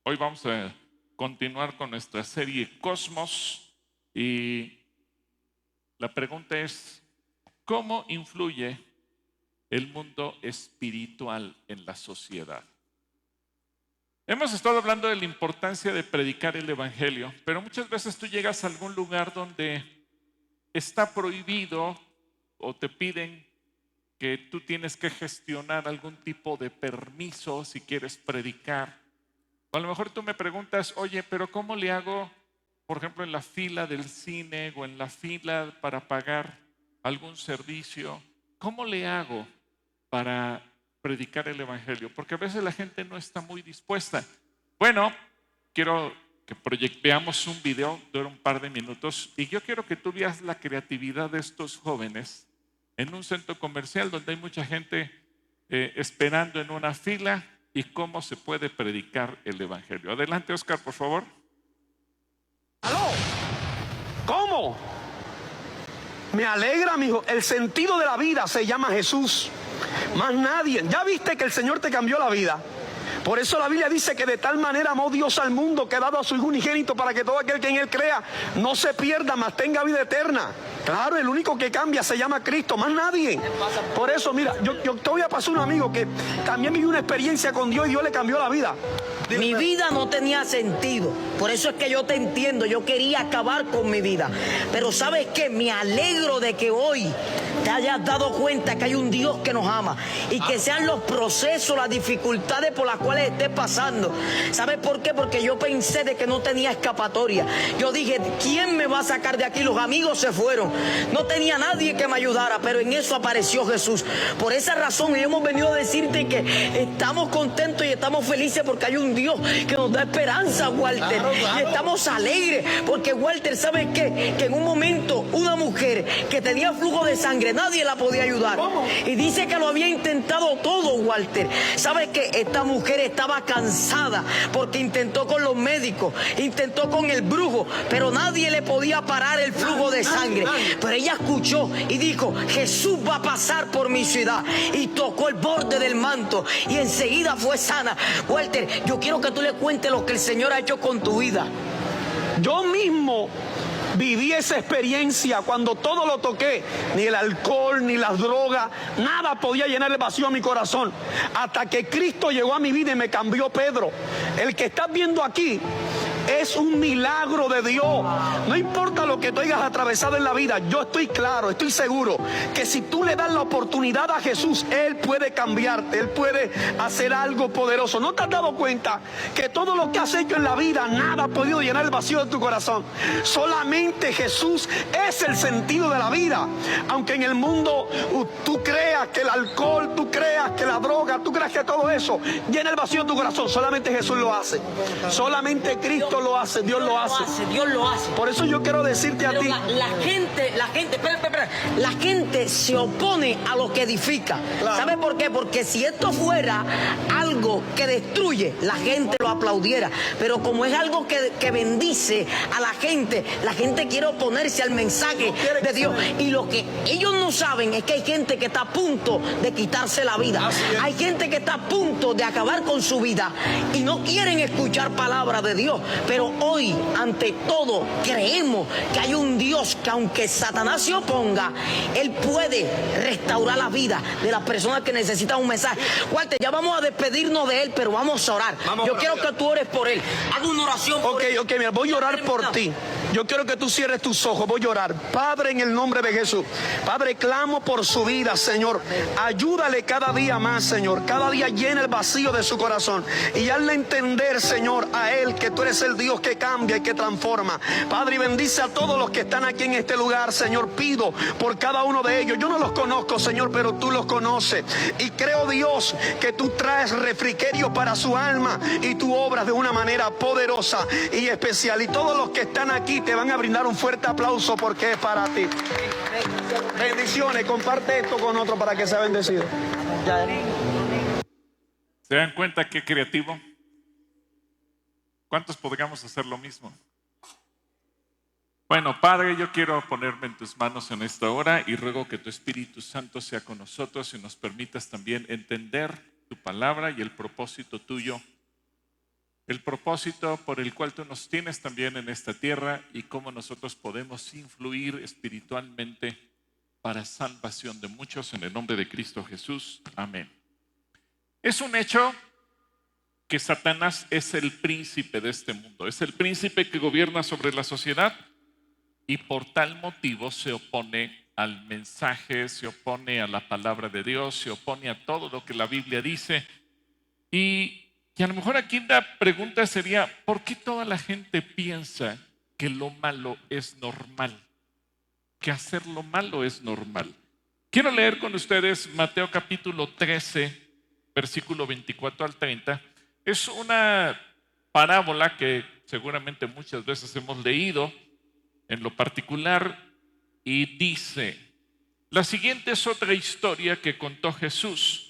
Hoy vamos a continuar con nuestra serie Cosmos y la pregunta es: ¿cómo influye el mundo espiritual en la sociedad? Hemos estado hablando de la importancia de predicar el evangelio, pero muchas veces tú llegas a algún lugar donde está prohibido o te piden que tú tienes que gestionar algún tipo de permiso si quieres predicar. O a lo mejor tú me preguntas: oye, pero ¿cómo le hago, por ejemplo, en la fila del cine o en la fila para pagar algún servicio? ¿Cómo le hago para predicar el evangelio? Porque a veces la gente no está muy dispuesta. Bueno, quiero que veamos un video, dura un par de minutos, y yo quiero que tú veas la creatividad de estos jóvenes en un centro comercial donde hay mucha gente esperando en una fila, y cómo se puede predicar el evangelio. Adelante, Oscar, por favor. ¡Aló! ¿Cómo? Me alegra, mijo. El sentido de la vida se llama Jesús. Más nadie. Ya viste que el Señor te cambió la vida. Por eso la Biblia dice que de tal manera amó Dios al mundo que ha dado a su Hijo unigénito para que todo aquel que en Él crea no se pierda, mas tenga vida eterna. Claro, el único que cambia se llama Cristo, más nadie. Por eso, mira, yo te voy a pasar un amigo que también vivió una experiencia con Dios y Dios le cambió la vida. Mi vida no tenía sentido. Por eso es que yo te entiendo. Yo quería acabar con mi vida. Pero ¿sabes qué? Me alegro de que hoy te hayas dado cuenta que hay un Dios que nos ama. Y que sean los procesos, las dificultades por las cuales estés pasando. ¿Sabes por qué? Porque yo pensé de que no tenía escapatoria. Yo dije: ¿quién me va a sacar de aquí? Los amigos se fueron. No tenía nadie que me ayudara. Pero en eso apareció Jesús. Por esa razón hemos venido a decirte que estamos contentos y estamos felices porque hay un Dios que nos da esperanza, Walter. Claro. Y estamos alegres porque, Walter, ¿sabes qué? Que en un momento una mujer que tenía flujo de sangre, nadie la podía ayudar. ¿Cómo? Y dice que lo había intentado todo, Walter. ¿Sabes qué? Esta mujer estaba cansada porque intentó con los médicos, intentó con el brujo, pero nadie le podía parar el flujo de sangre. Pero ella escuchó y dijo: Jesús va a pasar por mi ciudad. Y tocó el borde del manto y enseguida fue sana. Walter, yo quiero que tú le cuentes lo que el Señor ha hecho con tu vida. Yo mismo viví esa experiencia cuando todo lo toqué. Ni el alcohol, ni las drogas, nada podía llenar el vacío a mi corazón. Hasta que Cristo llegó a mi vida y me cambió. Pedro, el que estás viendo aquí es un milagro de Dios. No importa lo que tú hayas atravesado en la vida, yo estoy claro, estoy seguro que si tú le das la oportunidad a Jesús, Él puede cambiarte, Él puede hacer algo poderoso. ¿No te has dado cuenta que todo lo que has hecho en la vida, nada ha podido llenar el vacío de tu corazón? Solamente Jesús es el sentido de la vida. Aunque en el mundo tú creas que el alcohol, tú creas que la droga, tú creas que todo eso llena el vacío de tu corazón, solamente Jesús lo hace. Solamente Cristo lo hace, Dios lo hace. Dios lo hace. Por eso yo quiero decirte a ti. La gente, espera. La gente se opone a lo que edifica. Claro. ¿Sabe por qué? Porque si esto fuera algo que destruye, la gente lo aplaudiera. Pero como es algo que bendice a la gente quiere oponerse al mensaje de Dios. Y lo que ellos no saben es que hay gente que está a punto de quitarse la vida. Hay gente que está a punto de acabar con su vida y no quieren escuchar palabra de Dios. Pero hoy, ante todo, creemos que hay un Dios que, aunque Satanás se oponga, Él puede restaurar la vida de las personas que necesitan un mensaje. Walter, ya vamos a despedirnos de Él, pero vamos a orar. Yo quiero que tú ores por Él. Haz una oración por Él. Ok, mira, voy a orar por ti. Yo quiero que tú cierres tus ojos, voy a orar. Padre, en el nombre de Jesús. Padre, clamo por su vida, Señor. Ayúdale cada día más, Señor. Cada día llena el vacío de su corazón. Y hazle entender, Señor, a Él que tú eres el Dios que cambia y que transforma. Padre, y bendice a todos los que están aquí en este lugar, Señor. Pido por cada uno de ellos. Yo no los conozco, Señor, pero tú los conoces. Y creo, Dios, que tú traes refrigerio para su alma y tú obras de una manera poderosa y especial. Y todos los que están aquí te van a brindar un fuerte aplauso porque es para ti. Bendiciones. Comparte esto con otro para que sea bendecido. ¿Se dan cuenta qué creativo? ¿Cuántos podríamos hacer lo mismo? Bueno, Padre, yo quiero ponerme en tus manos en esta hora y ruego que tu Espíritu Santo sea con nosotros y nos permitas también entender tu palabra y el propósito tuyo el propósito por el cual tú nos tienes también en esta tierra y cómo nosotros podemos influir espiritualmente para salvación de muchos en el nombre de Cristo Jesús. Amén. Es un hecho que Satanás es el príncipe de este mundo, es el príncipe que gobierna sobre la sociedad y por tal motivo se opone al mensaje, se opone a la palabra de Dios, se opone a todo lo que la Biblia dice. Y a lo mejor aquí la pregunta sería, ¿por qué toda la gente piensa que lo malo es normal? Que hacer lo malo es normal. Quiero leer con ustedes Mateo capítulo 13, versículo 24 al 30. Es una parábola que seguramente muchas veces hemos leído en lo particular y dice: la siguiente es otra historia que contó Jesús.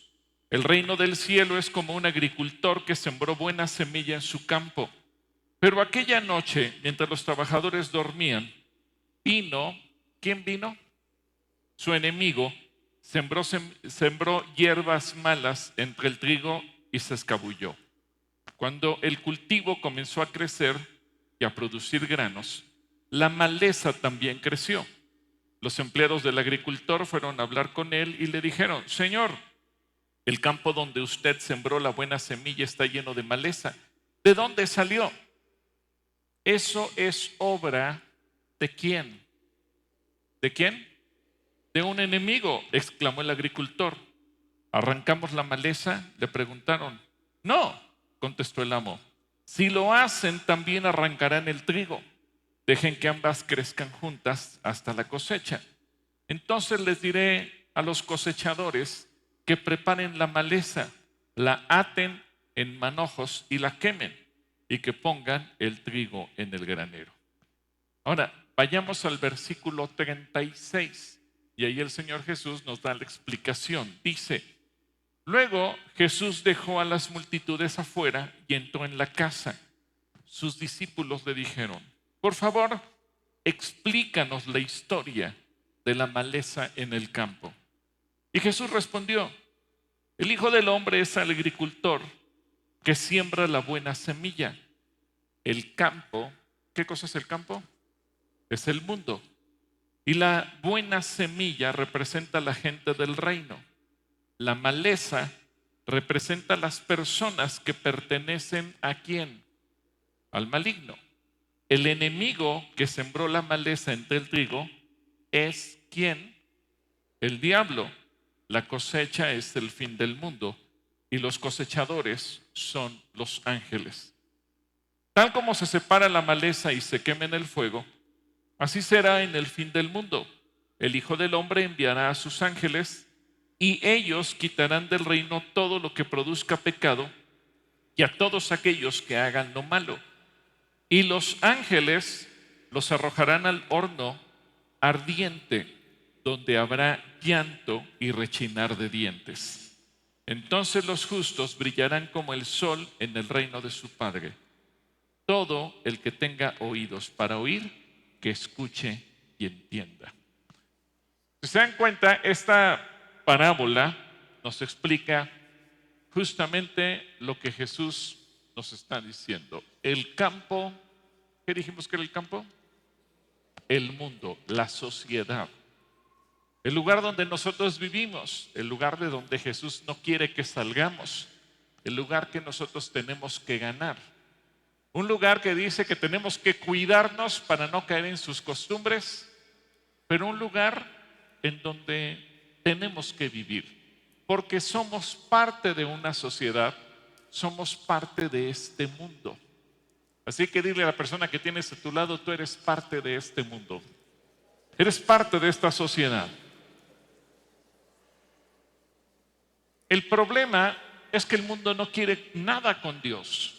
El reino del cielo es como un agricultor que sembró buena semilla en su campo. Pero aquella noche, mientras los trabajadores dormían, vino, ¿quién vino? Su enemigo sembró hierbas malas entre el trigo y se escabulló. Cuando el cultivo comenzó a crecer y a producir granos, la maleza también creció. Los empleados del agricultor fueron a hablar con él y le dijeron: Señor, el campo donde usted sembró la buena semilla está lleno de maleza. ¿De dónde salió? Eso es obra ¿de quién? ¿De quién? De un enemigo, exclamó el agricultor. ¿Arrancamos la maleza?, le preguntaron. No, contestó el amo. Si lo hacen, también arrancarán el trigo. Dejen que ambas crezcan juntas hasta la cosecha. Entonces les diré a los cosechadores que preparen la maleza, la aten en manojos y la quemen, y que pongan el trigo en el granero. Ahora, vayamos al versículo 36, y ahí el Señor Jesús nos da la explicación. Dice: luego Jesús dejó a las multitudes afuera y entró en la casa. Sus discípulos le dijeron: por favor, explícanos la historia de la maleza en el campo. Y Jesús respondió: el Hijo del Hombre es el agricultor que siembra la buena semilla. El campo, ¿qué cosa es el campo? Es el mundo. Y la buena semilla representa a la gente del reino. La maleza representa a las personas que pertenecen ¿a quién? Al maligno. El enemigo que sembró la maleza entre el trigo es ¿quién? El diablo. La cosecha es el fin del mundo y los cosechadores son los ángeles. Tal como se separa la maleza y se quema en el fuego, así será en el fin del mundo. El Hijo del Hombre enviará a sus ángeles y ellos quitarán del reino todo lo que produzca pecado y a todos aquellos que hagan lo malo. Y los ángeles los arrojarán al horno ardiente, donde habrá llanto y rechinar de dientes. Entonces los justos brillarán como el sol en el reino de su Padre. Todo el que tenga oídos para oír, que escuche y entienda. Si se dan cuenta, esta parábola nos explica justamente lo que Jesús nos está diciendo. El campo, ¿qué dijimos que era el campo? El mundo, la sociedad. El lugar donde nosotros vivimos, el lugar de donde Jesús no quiere que salgamos, el lugar que nosotros tenemos que ganar. Un lugar que dice que tenemos que cuidarnos para no caer en sus costumbres, pero un lugar en donde tenemos que vivir, porque somos parte de una sociedad, somos parte de este mundo. Así que dile a la persona que tienes a tu lado: tú eres parte de este mundo, eres parte de esta sociedad. El problema es que el mundo no quiere nada con Dios.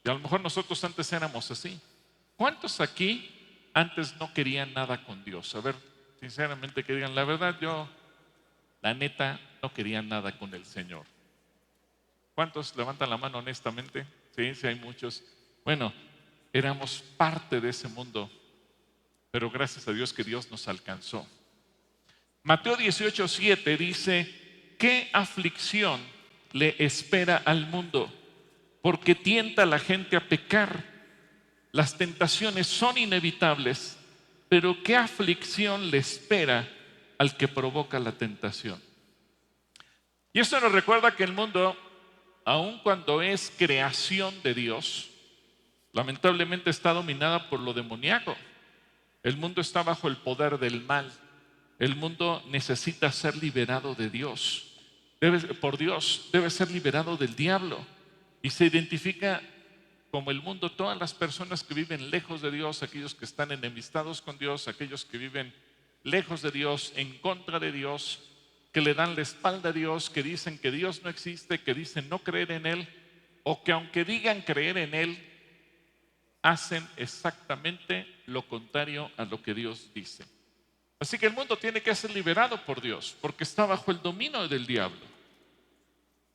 Y a lo mejor nosotros antes éramos así. ¿Cuántos aquí antes no querían nada con Dios? A ver, sinceramente que digan la verdad, yo, la neta, no quería nada con el Señor. ¿Cuántos levantan la mano honestamente? Sí, sí hay muchos. Bueno, éramos parte de ese mundo, pero gracias a Dios que Dios nos alcanzó. Mateo 18:7 dice: ¿qué aflicción le espera al mundo? porque tienta a la gente a pecar. Las tentaciones son inevitables, pero ¿qué aflicción le espera al que provoca la tentación? Y esto nos recuerda que el mundo, aun cuando es creación de Dios, lamentablemente está dominada por lo demoníaco. El mundo está bajo el poder del mal. El mundo necesita ser liberado de Dios. Por Dios, debe ser liberado del diablo. Y se identifica como el mundo todas las personas que viven lejos de Dios, aquellos que están enemistados con Dios, aquellos que viven lejos de Dios, en contra de Dios, que le dan la espalda a Dios, que dicen que Dios no existe, que dicen no creer en Él, o que aunque digan creer en Él, hacen exactamente lo contrario a lo que Dios dice. Así que el mundo tiene que ser liberado por Dios, porque está bajo el dominio del diablo.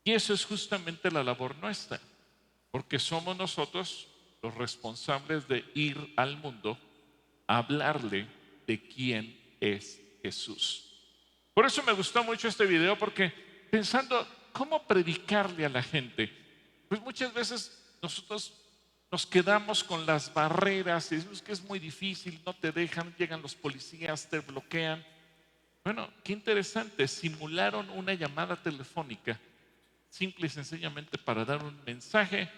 Y eso es justamente la labor nuestra, porque somos nosotros los responsables de ir al mundo a hablarle de quién es Jesús. Por eso me gustó mucho este video, porque pensando cómo predicarle a la gente, pues muchas veces nosotros nos quedamos con las barreras y decimos que es muy difícil, no te dejan, llegan los policías, te bloquean. Bueno, qué interesante, simularon una llamada telefónica, simple y sencillamente para dar un mensaje.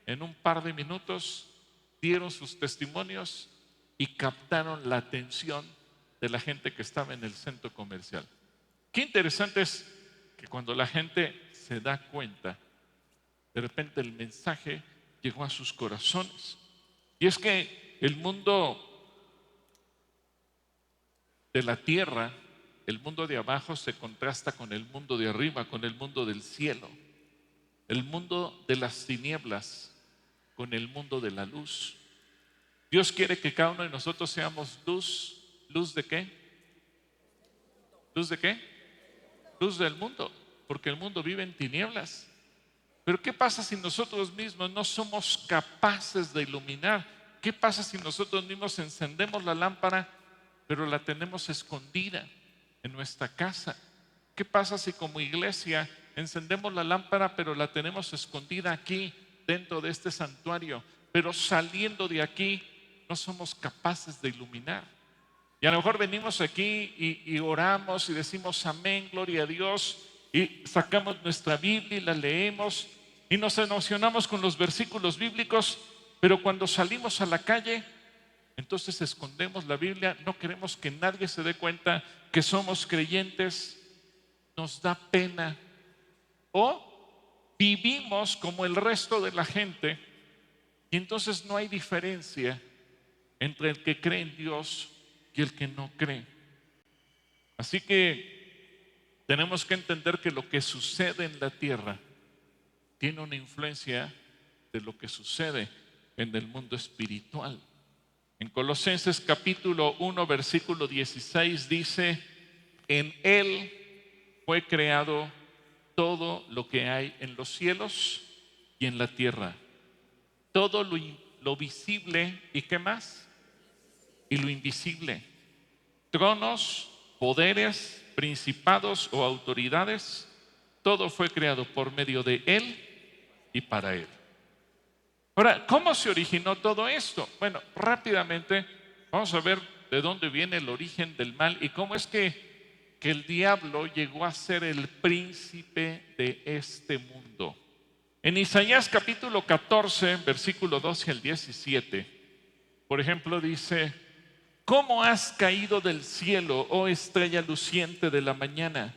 En un par de minutos dieron sus testimonios y captaron la atención de la gente que estaba en el centro comercial. Qué interesante es que cuando la gente se da cuenta, de repente el mensaje llegó a sus corazones. Y es que el mundo de la tierra, el mundo de abajo, se contrasta con el mundo de arriba, con el mundo del cielo. El mundo de las tinieblas con el mundo de la luz. Dios quiere que cada uno de nosotros seamos luz. ¿Luz de qué? ¿Luz de qué? Luz del mundo, porque el mundo vive en tinieblas. Pero ¿qué pasa si nosotros mismos no somos capaces de iluminar? ¿Qué pasa si nosotros mismos encendemos la lámpara, pero la tenemos escondida en nuestra casa? ¿Qué pasa si como iglesia encendemos la lámpara, pero la tenemos escondida aquí, dentro de este santuario, pero saliendo de aquí no somos capaces de iluminar? Y a lo mejor venimos aquí y oramos y decimos amén, gloria a Dios, y sacamos nuestra Biblia y la leemos y nos emocionamos con los versículos bíblicos, pero cuando salimos a la calle, entonces escondemos la Biblia, no queremos que nadie se dé cuenta que somos creyentes, nos da pena, o vivimos como el resto de la gente, y entonces no hay diferencia entre el que cree en Dios y el que no cree. Así que tenemos que entender que lo que sucede en la tierra tiene una influencia de lo que sucede en el mundo espiritual. En Colosenses capítulo 1 versículo 16 dice: en Él fue creado todo lo que hay en los cielos y en la tierra, todo lo visible y ¿qué más? Y lo invisible, tronos, poderes, principados o autoridades, todo fue creado por medio de Él y para Él. Ahora, ¿cómo se originó todo esto? Bueno, rápidamente vamos a ver de dónde viene el origen del mal y cómo es que el diablo llegó a ser el príncipe de este mundo. En Isaías capítulo 14, versículo 12 al 17, por ejemplo, dice: ¿cómo has caído del cielo, oh estrella luciente de la mañana?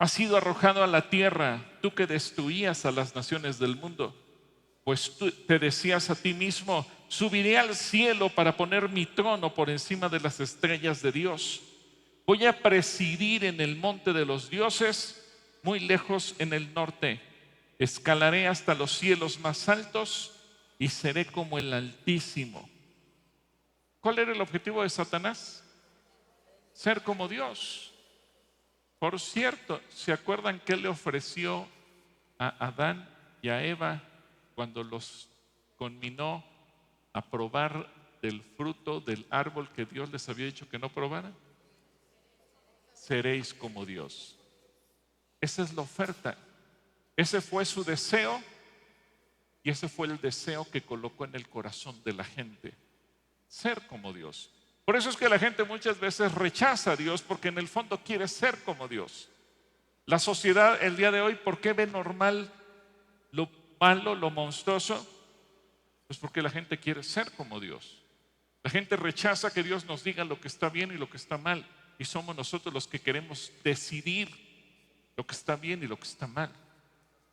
Has sido arrojado a la tierra, tú que destruías a las naciones del mundo. Pues tú te decías a ti mismo: subiré al cielo para poner mi trono por encima de las estrellas de Dios. Voy a presidir en el monte de los dioses, muy lejos en el norte. Escalaré hasta los cielos más altos y seré como el Altísimo. ¿Cuál era el objetivo de Satanás? Ser como Dios. Por cierto, ¿se acuerdan qué le ofreció a Adán y a Eva cuando los conminó a probar del fruto del árbol que Dios les había dicho que no probaran? Seréis como Dios. Esa es la oferta. Ese fue su deseo Y ese fue el deseo que colocó en el corazón de la gente, ser como Dios. Por eso es que la gente muchas veces rechaza a Dios, porque en el fondo quiere ser como Dios. La sociedad el día de hoy, ¿por qué ve normal lo malo, lo monstruoso? Pues porque la gente quiere ser como Dios. La gente rechaza que Dios nos diga lo que está bien y lo que está mal. Y somos nosotros los que queremos decidir lo que está bien y lo que está mal.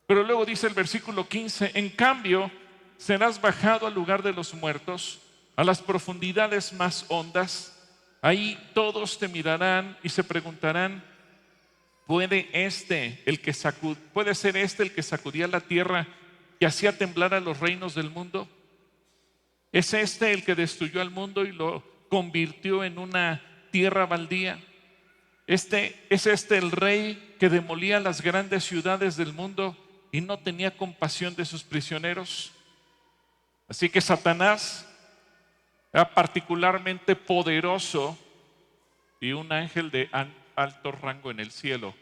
Pero luego dice el versículo 15, en cambio, serás bajado al lugar de los muertos, a las profundidades más hondas. Ahí todos te mirarán y se preguntarán, ¿puede ser este el que sacudía la tierra y hacía temblar a los reinos del mundo? ¿Es este el que destruyó al mundo y lo convirtió en una tierra baldía? ¿Es este el rey que demolía las grandes ciudades del mundo y no tenía compasión de sus prisioneros? Así que Satanás era particularmente poderoso y un ángel de alto rango en el cielo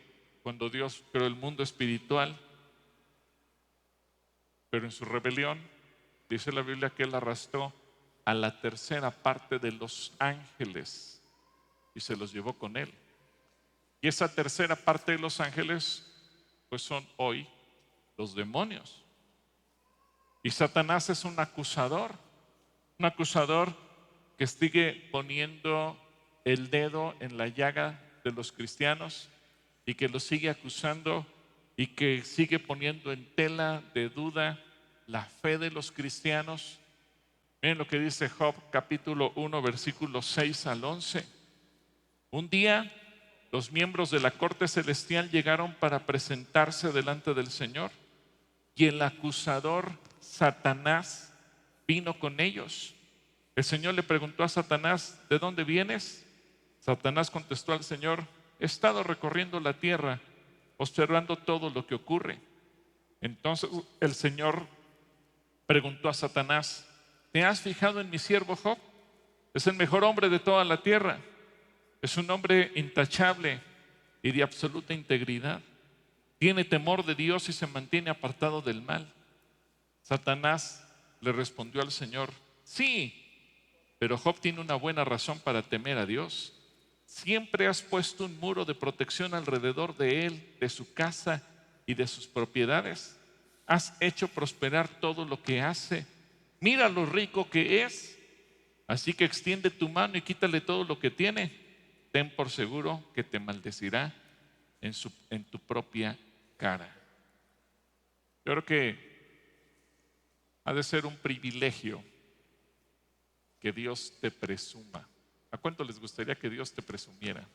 cuando Dios creó el mundo espiritual. Pero en su rebelión, dice la Biblia que él arrastró a la tercera parte de los ángeles y se los llevó con él. Y esa tercera parte de los ángeles, pues son hoy los demonios. Y Satanás es un acusador que sigue poniendo el dedo en la llaga de los cristianos y que los sigue acusando y que sigue poniendo en tela de duda la fe de los cristianos. Miren lo que dice Job capítulo 1 versículos 6 al 11. Un día los miembros de la corte celestial llegaron para presentarse delante del Señor y el acusador Satanás vino con ellos. El Señor le preguntó a Satanás, ¿de dónde vienes? Satanás contestó al Señor, he estado recorriendo la tierra, observando todo lo que ocurre. Entonces el Señor preguntó a Satanás, ¿te has fijado en mi siervo Job? Es el mejor hombre de toda la tierra. Es un hombre intachable y de absoluta integridad. Tiene temor de Dios y se mantiene apartado del mal. Satanás le respondió al Señor, sí, pero Job tiene una buena razón para temer a Dios. Siempre has puesto un muro de protección alrededor de él, de su casa y de sus propiedades. Has hecho prosperar todo lo que hace. Mira lo rico que es. Así que extiende tu mano y quítale todo lo que tiene. Ten por seguro que te maldecirá en tu propia cara. Yo creo que ha de ser un privilegio que Dios te presuma. ¿A cuánto les gustaría que Dios te presumiera?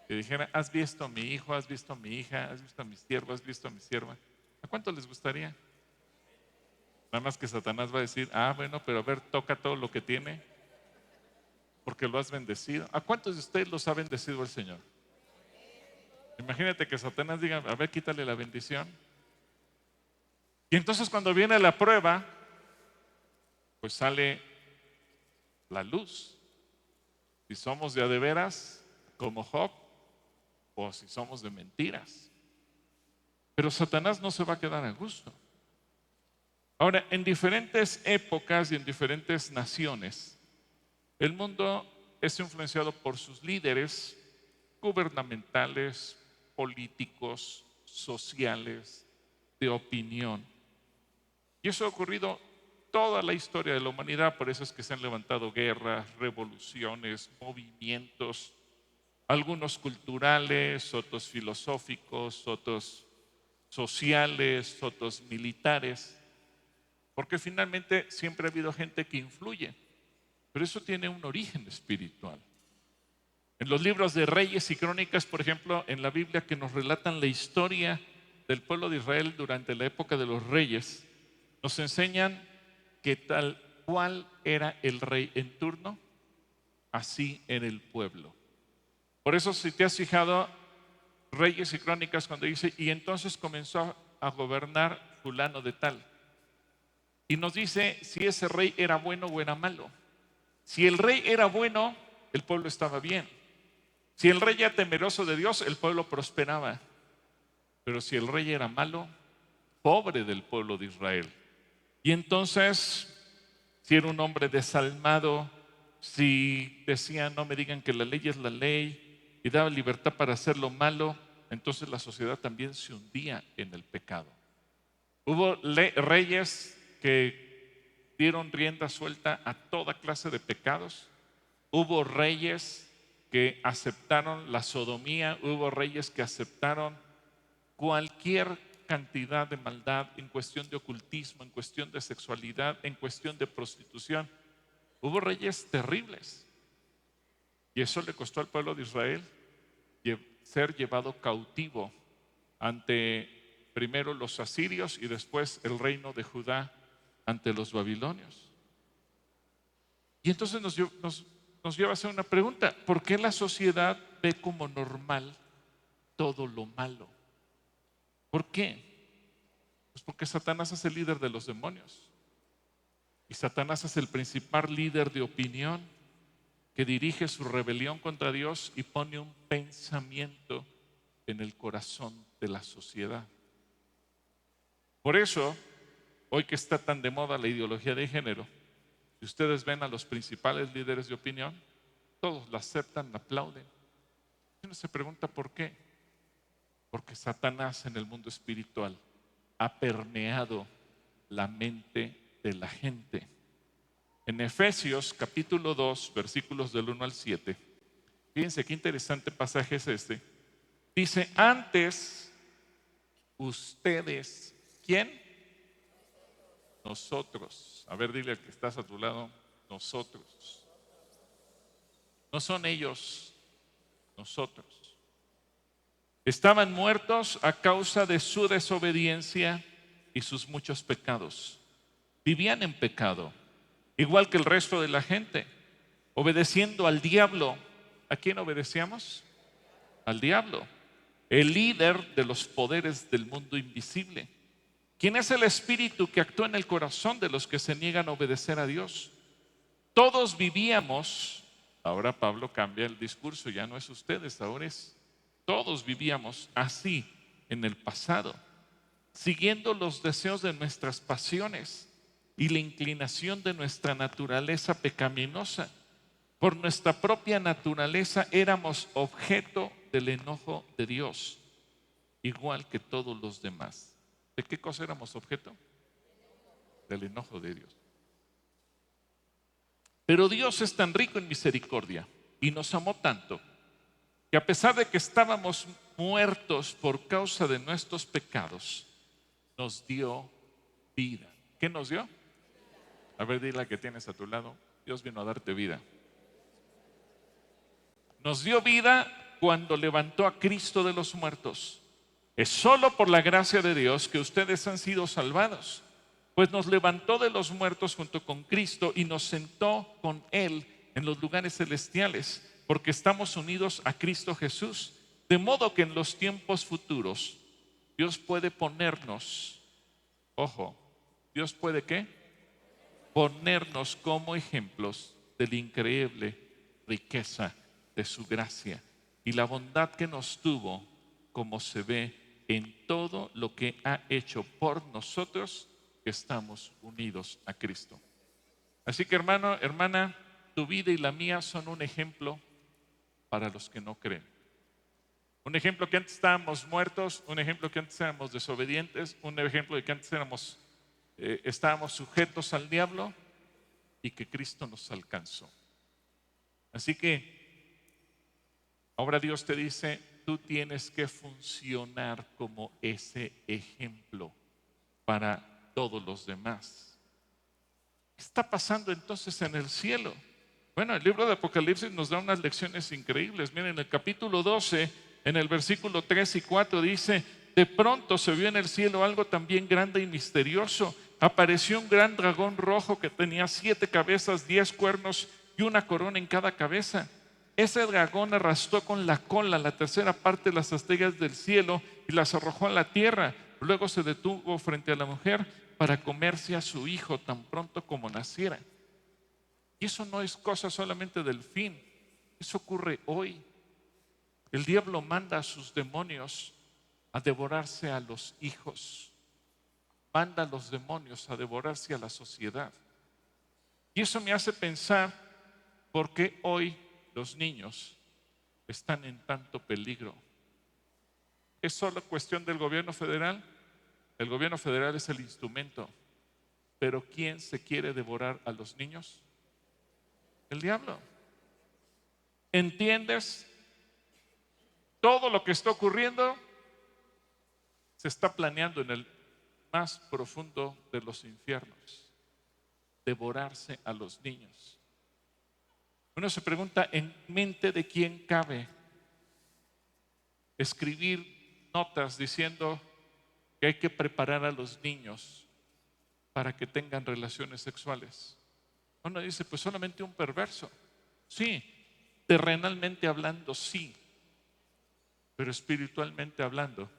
Que dijera, has visto a mi hijo, has visto a mi hija, has visto a mi siervo, has visto a mi sierva. ¿A cuánto les gustaría? Nada más que Satanás va a decir, bueno, pero a ver, toca todo lo que tiene, porque lo has bendecido. ¿A cuántos de ustedes los ha bendecido el Señor? Imagínate que Satanás diga, a ver, quítale la bendición. Y entonces cuando viene la prueba, pues sale la luz. Si somos de a de veras, como Job, o si somos de mentiras. Pero Satanás no se va a quedar a gusto. Ahora, en diferentes épocas y en diferentes naciones, el mundo es influenciado por sus líderes gubernamentales, políticos, sociales, de opinión. Y eso ha ocurrido toda la historia de la humanidad. Por eso es que se han levantado guerras, revoluciones, movimientos, algunos culturales, otros filosóficos, otros sociales, otros militares, porque finalmente siempre ha habido gente que influye, pero eso tiene un origen espiritual. En los libros de Reyes y Crónicas, por ejemplo, en la Biblia, que nos relatan la historia del pueblo de Israel durante la época de los reyes, nos enseñan que tal cual era el rey en turno, así era el pueblo. Por eso, si te has fijado, Reyes y Crónicas, cuando dice, y entonces comenzó a gobernar fulano de tal, y nos dice si ese rey era bueno o era malo. Si el rey era bueno, el pueblo estaba bien. Si el rey era temeroso de Dios, el pueblo prosperaba. Pero si el rey era malo, pobre del pueblo de Israel. Y entonces, si era un hombre desalmado, si decía no me digan que la ley es la ley y daba libertad para hacer lo malo, entonces la sociedad también se hundía en el pecado. Hubo reyes que dieron rienda suelta a toda clase de pecados. Hubo reyes que aceptaron la sodomía, hubo reyes que aceptaron cualquier cantidad de maldad en cuestión de ocultismo, en cuestión de sexualidad, en cuestión de prostitución. Hubo reyes terribles. Y eso le costó al pueblo de Israel ser llevado cautivo ante primero los asirios y después el reino de Judá ante los babilonios. Y entonces nos lleva a hacer una pregunta: ¿por qué la sociedad ve como normal todo lo malo? ¿Por qué? Pues porque Satanás es el líder de los demonios. Y Satanás es el principal líder de opinión que dirige su rebelión contra Dios y pone un pensamiento en el corazón de la sociedad. Por eso, hoy que está tan de moda la ideología de género, si ustedes ven a los principales líderes de opinión, todos la aceptan, la aplauden. Uno se pregunta ¿por qué? Porque Satanás en el mundo espiritual ha permeado la mente de la gente. En Efesios capítulo 2, versículos del 1 al 7, fíjense qué interesante pasaje es este. Dice: antes ustedes, ¿quién? Nosotros. A ver, dile al que estás a tu lado: nosotros. No son ellos, nosotros. Estaban muertos a causa de su desobediencia y sus muchos pecados. Vivían en pecado, igual que el resto de la gente, obedeciendo al diablo. ¿A quién obedecíamos? Al diablo, el líder de los poderes del mundo invisible. ¿Quién es el espíritu que actúa en el corazón de los que se niegan a obedecer a Dios? Todos vivíamos, ahora Pablo cambia el discurso, ya no es ustedes, ahora es todos vivíamos así en el pasado, siguiendo los deseos de nuestras pasiones y la inclinación de nuestra naturaleza pecaminosa. Por nuestra propia naturaleza éramos objeto del enojo de Dios, igual que todos los demás. ¿De qué cosa éramos objeto? Del enojo de Dios. Pero Dios es tan rico en misericordia y nos amó tanto que a pesar de que estábamos muertos por causa de nuestros pecados, nos dio vida. ¿Qué nos dio? A ver, dile a la que tienes a tu lado: Dios vino a darte vida. Nos dio vida cuando levantó a Cristo de los muertos. Es solo por la gracia de Dios que ustedes han sido salvados, pues nos levantó de los muertos junto con Cristo y nos sentó con Él en los lugares celestiales, porque estamos unidos a Cristo Jesús. De modo que en los tiempos futuros Dios puede ponernos, ojo, Dios puede ¿qué? Ponernos como ejemplos de la increíble riqueza de su gracia y la bondad que nos tuvo, como se ve en todo lo que ha hecho por nosotros que estamos unidos a Cristo. Así que, hermano, hermana, tu vida y la mía son un ejemplo para los que no creen. Un ejemplo que antes estábamos muertos, un ejemplo que antes éramos desobedientes, un ejemplo de que antes estábamos sujetos al diablo y que Cristo nos alcanzó. Así que ahora Dios te dice: tú tienes que funcionar como ese ejemplo para todos los demás. ¿Qué está pasando entonces en el cielo? Bueno, el libro de Apocalipsis nos da unas lecciones increíbles. Miren, en el capítulo 12, en el versículo 3 y 4 dice: de pronto se vio en el cielo algo también grande y misterioso. Apareció un gran dragón rojo que tenía 7 cabezas, 10 cuernos y una corona en cada cabeza. Ese dragón arrastró con la cola la tercera parte de las estrellas del cielo y las arrojó a la tierra. Luego se detuvo frente a la mujer para comerse a su hijo tan pronto como naciera. Y eso no es cosa solamente del fin, eso ocurre hoy. El diablo manda a sus demonios a devorarse a los hijos. manda a los demonios a devorarse a la sociedad. Y eso me hace pensar por qué hoy los niños están en tanto peligro. ¿Es solo cuestión del gobierno federal? El gobierno federal es el instrumento. Pero ¿quién se quiere devorar a los niños? El diablo. ¿Entiendes? Todo lo que está ocurriendo se está planeando en el más profundo de los infiernos. Devorarse a los niños. Uno se pregunta, ¿en mente de quién cabe escribir notas diciendo que hay que preparar a los niños para que tengan relaciones sexuales? Uno dice, pues solamente un perverso. Sí, terrenalmente hablando, sí, pero espiritualmente hablando,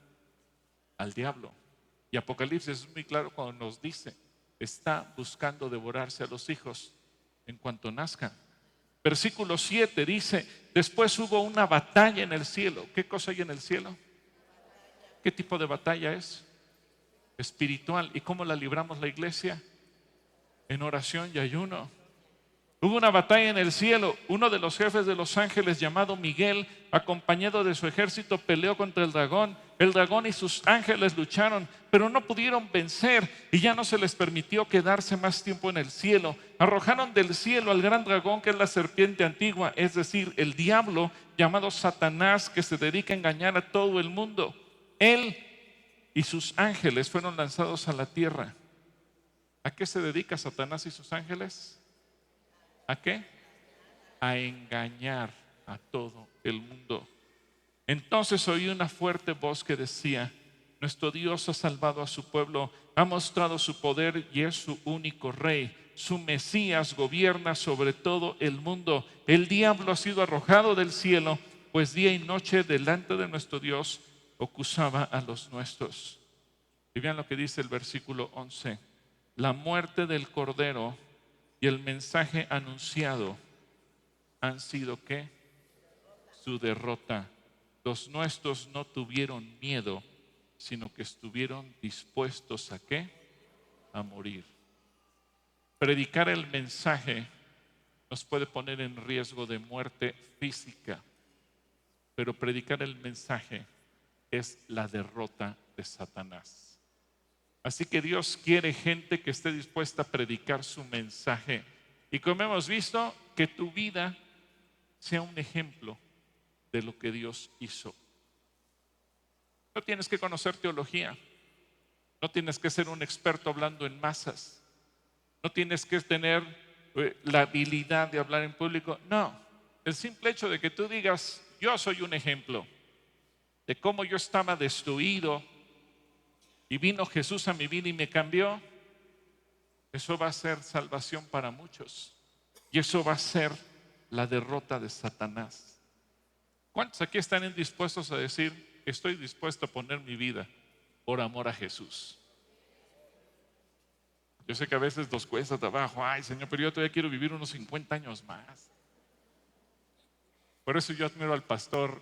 al diablo. Y Apocalipsis es muy claro cuando nos dice, está buscando devorarse a los hijos en cuanto nazcan. Versículo 7 dice, después hubo una batalla en el cielo. ¿Qué cosa hay en el cielo? ¿Qué tipo de batalla es? Espiritual. ¿Y cómo la libramos la iglesia? En oración y ayuno. Hubo una batalla en el cielo. Uno de los jefes de los ángeles, llamado Miguel, acompañado de su ejército, peleó contra el dragón. El dragón y sus ángeles lucharon, pero no pudieron vencer y ya no se les permitió quedarse más tiempo en el cielo. Arrojaron del cielo al gran dragón, que es la serpiente antigua, es decir, el diablo, llamado Satanás, que se dedica a engañar a todo el mundo. Él y sus ángeles fueron lanzados a la tierra. ¿A qué se dedica Satanás y sus ángeles? ¿A qué? A engañar a todo el mundo. Entonces oí una fuerte voz que decía, nuestro Dios ha salvado a su pueblo, ha mostrado su poder y es su único rey. Su Mesías gobierna sobre todo el mundo. El diablo ha sido arrojado del cielo, pues día y noche delante de nuestro Dios acusaba a los nuestros. Y vean lo que dice el versículo 11. La muerte del Cordero y el mensaje anunciado han sido ¿qué? Su derrota. Los nuestros no tuvieron miedo, sino que estuvieron dispuestos ¿a qué? A morir. Predicar el mensaje nos puede poner en riesgo de muerte física, pero predicar el mensaje es la derrota de Satanás. Así que Dios quiere gente que esté dispuesta a predicar su mensaje. Y como hemos visto, que tu vida sea un ejemplo de lo que Dios hizo. No tienes que conocer teología. No tienes que ser un experto hablando en masas. No tienes que tener la habilidad de hablar en público. No. El simple hecho de que tú digas, yo soy un ejemplo de cómo yo estaba destruido y vino Jesús a mi vida y me cambió, eso va a ser salvación para muchos. Y eso va a ser la derrota de Satanás. ¿Cuántos aquí están dispuestos a decir, estoy dispuesto a poner mi vida por amor a Jesús? Yo sé que a veces nos cuesta trabajo, ay Señor, pero yo todavía quiero vivir unos 50 años más. Por eso yo admiro al pastor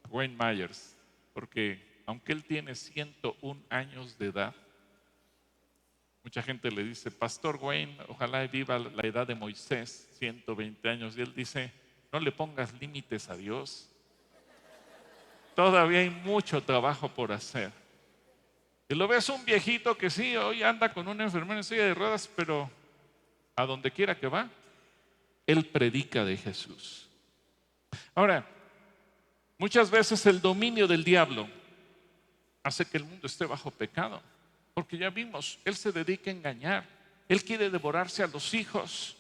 Wayne Myers, porque aunque él tiene 101 años de edad, mucha gente le dice, Pastor Wayne, ojalá viva la edad de Moisés, 120 años. Y él dice, no le pongas límites a Dios. Todavía hay mucho trabajo por hacer. Y lo ves un viejito que sí, hoy anda con una enfermera en silla de ruedas, pero a donde quiera que va, él predica de Jesús. Ahora, muchas veces el dominio del diablo hace que el mundo esté bajo pecado. Porque ya vimos, él se dedica a engañar. Él quiere devorarse a los hijos.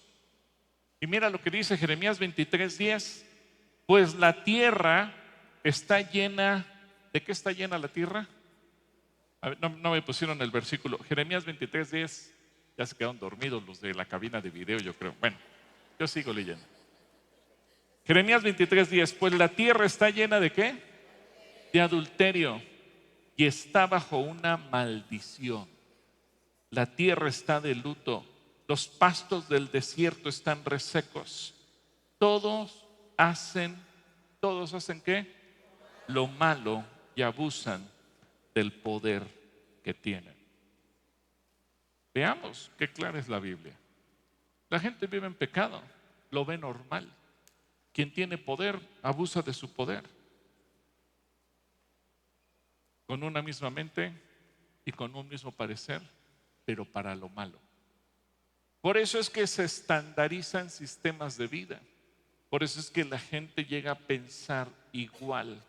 Y mira lo que dice Jeremías 23:10. Pues la tierra está llena. ¿De qué está llena la tierra? A ver, no me pusieron el versículo. Jeremías 23:10. Ya se quedaron dormidos los de la cabina de video, yo creo. Bueno, yo sigo leyendo. Jeremías 23:10. Pues la tierra está llena ¿de qué? De adulterio. Y está bajo una maldición. La tierra está de luto. Los pastos del desierto están resecos. Todos hacen ¿qué? Lo malo y abusan del poder que tienen. Veamos qué clara es la Biblia. La gente vive en pecado, lo ve normal. Quien tiene poder abusa de su poder. Con una misma mente y con un mismo parecer, pero para lo malo. Por eso es que se estandarizan sistemas de vida. Por eso es que la gente llega a pensar igual.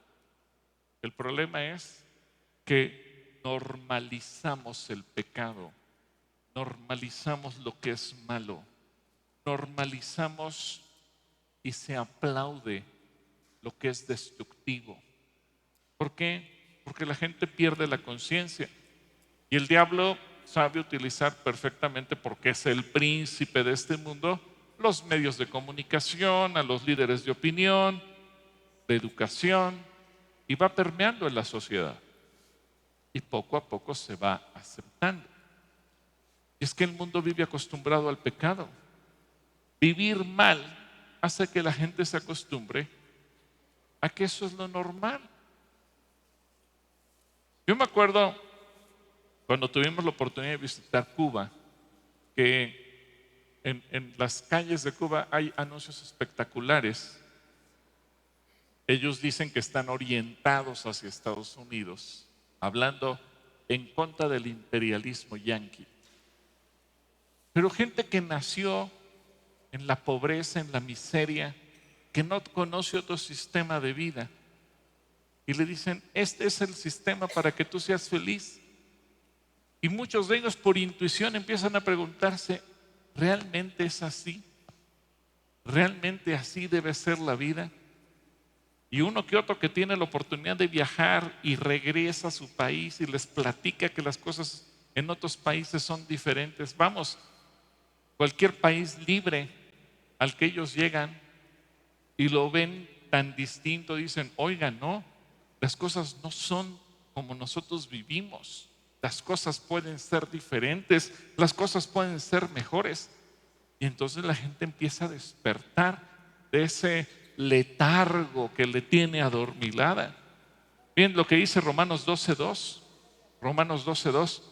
El problema es que normalizamos el pecado, normalizamos lo que es malo, normalizamos y se aplaude lo que es destructivo. ¿Por qué? Porque la gente pierde la conciencia y el diablo sabe utilizar perfectamente, porque es el príncipe de este mundo, los medios de comunicación, a los líderes de opinión, de educación, y va permeando en la sociedad. Y poco a poco se va aceptando. Y es que el mundo vive acostumbrado al pecado. Vivir mal hace que la gente se acostumbre a que eso es lo normal. Yo me acuerdo cuando tuvimos la oportunidad de visitar Cuba, que en las calles de Cuba hay anuncios espectaculares. Ellos dicen que están orientados hacia Estados Unidos, hablando en contra del imperialismo yanqui. Pero gente que nació en la pobreza, en la miseria, que no conoce otro sistema de vida, y le dicen: este es el sistema para que tú seas feliz. Y muchos de ellos por intuición empiezan a preguntarse: ¿realmente es así? ¿Realmente así debe ser la vida? Y uno que otro que tiene la oportunidad de viajar y regresa a su país y les platica que las cosas en otros países son diferentes. Vamos, cualquier país libre al que ellos llegan y lo ven tan distinto, dicen: oigan, no, las cosas no son como nosotros vivimos. Las cosas pueden ser diferentes, las cosas pueden ser mejores. Y entonces la gente empieza a despertar de ese letargo que le tiene adormilada. Miren lo que dice Romanos 12:2. Romanos 12:2.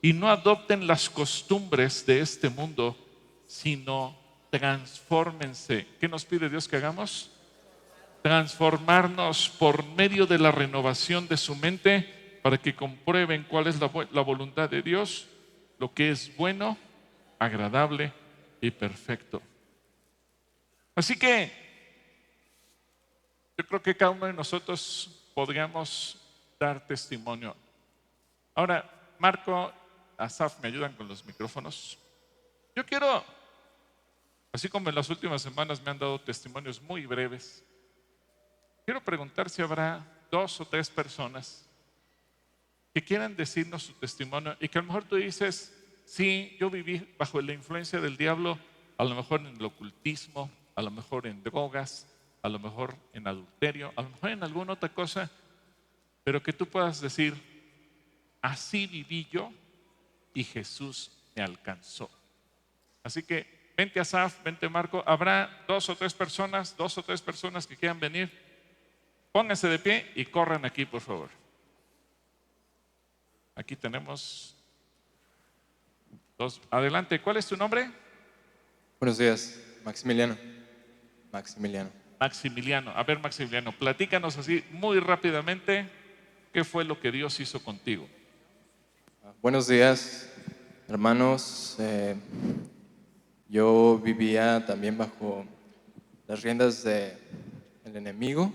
Y no adopten las costumbres de este mundo, sino transfórmense. ¿Qué nos pide Dios que hagamos? Transformarnos por medio de la renovación de su mente, para que comprueben cuál es la voluntad de Dios, lo que es bueno, agradable y perfecto. Así que yo creo que cada uno de nosotros podríamos dar testimonio. Ahora, Marco, Asaf, ¿me ayudan con los micrófonos? Yo quiero, así como en las últimas semanas me han dado testimonios muy breves, quiero preguntar si habrá 2 o 3 personas que quieran decirnos su testimonio y que a lo mejor tú dices: sí, yo viví bajo la influencia del diablo, a lo mejor en el ocultismo, a lo mejor en drogas, a lo mejor en adulterio, a lo mejor en alguna otra cosa, pero que tú puedas decir: así viví yo y Jesús me alcanzó. Así que vente, Asaf, vente, Marco. Habrá 2 o 3 personas, 2 o 3 personas que quieran venir. Pónganse de pie y corran aquí, por favor. Aquí tenemos 2. Adelante, ¿cuál es tu nombre? Buenos días, Maximiliano. Maximiliano. A ver, Maximiliano, platícanos así muy rápidamente qué fue lo que Dios hizo contigo. Buenos días, hermanos. Yo vivía también bajo las riendas del enemigo.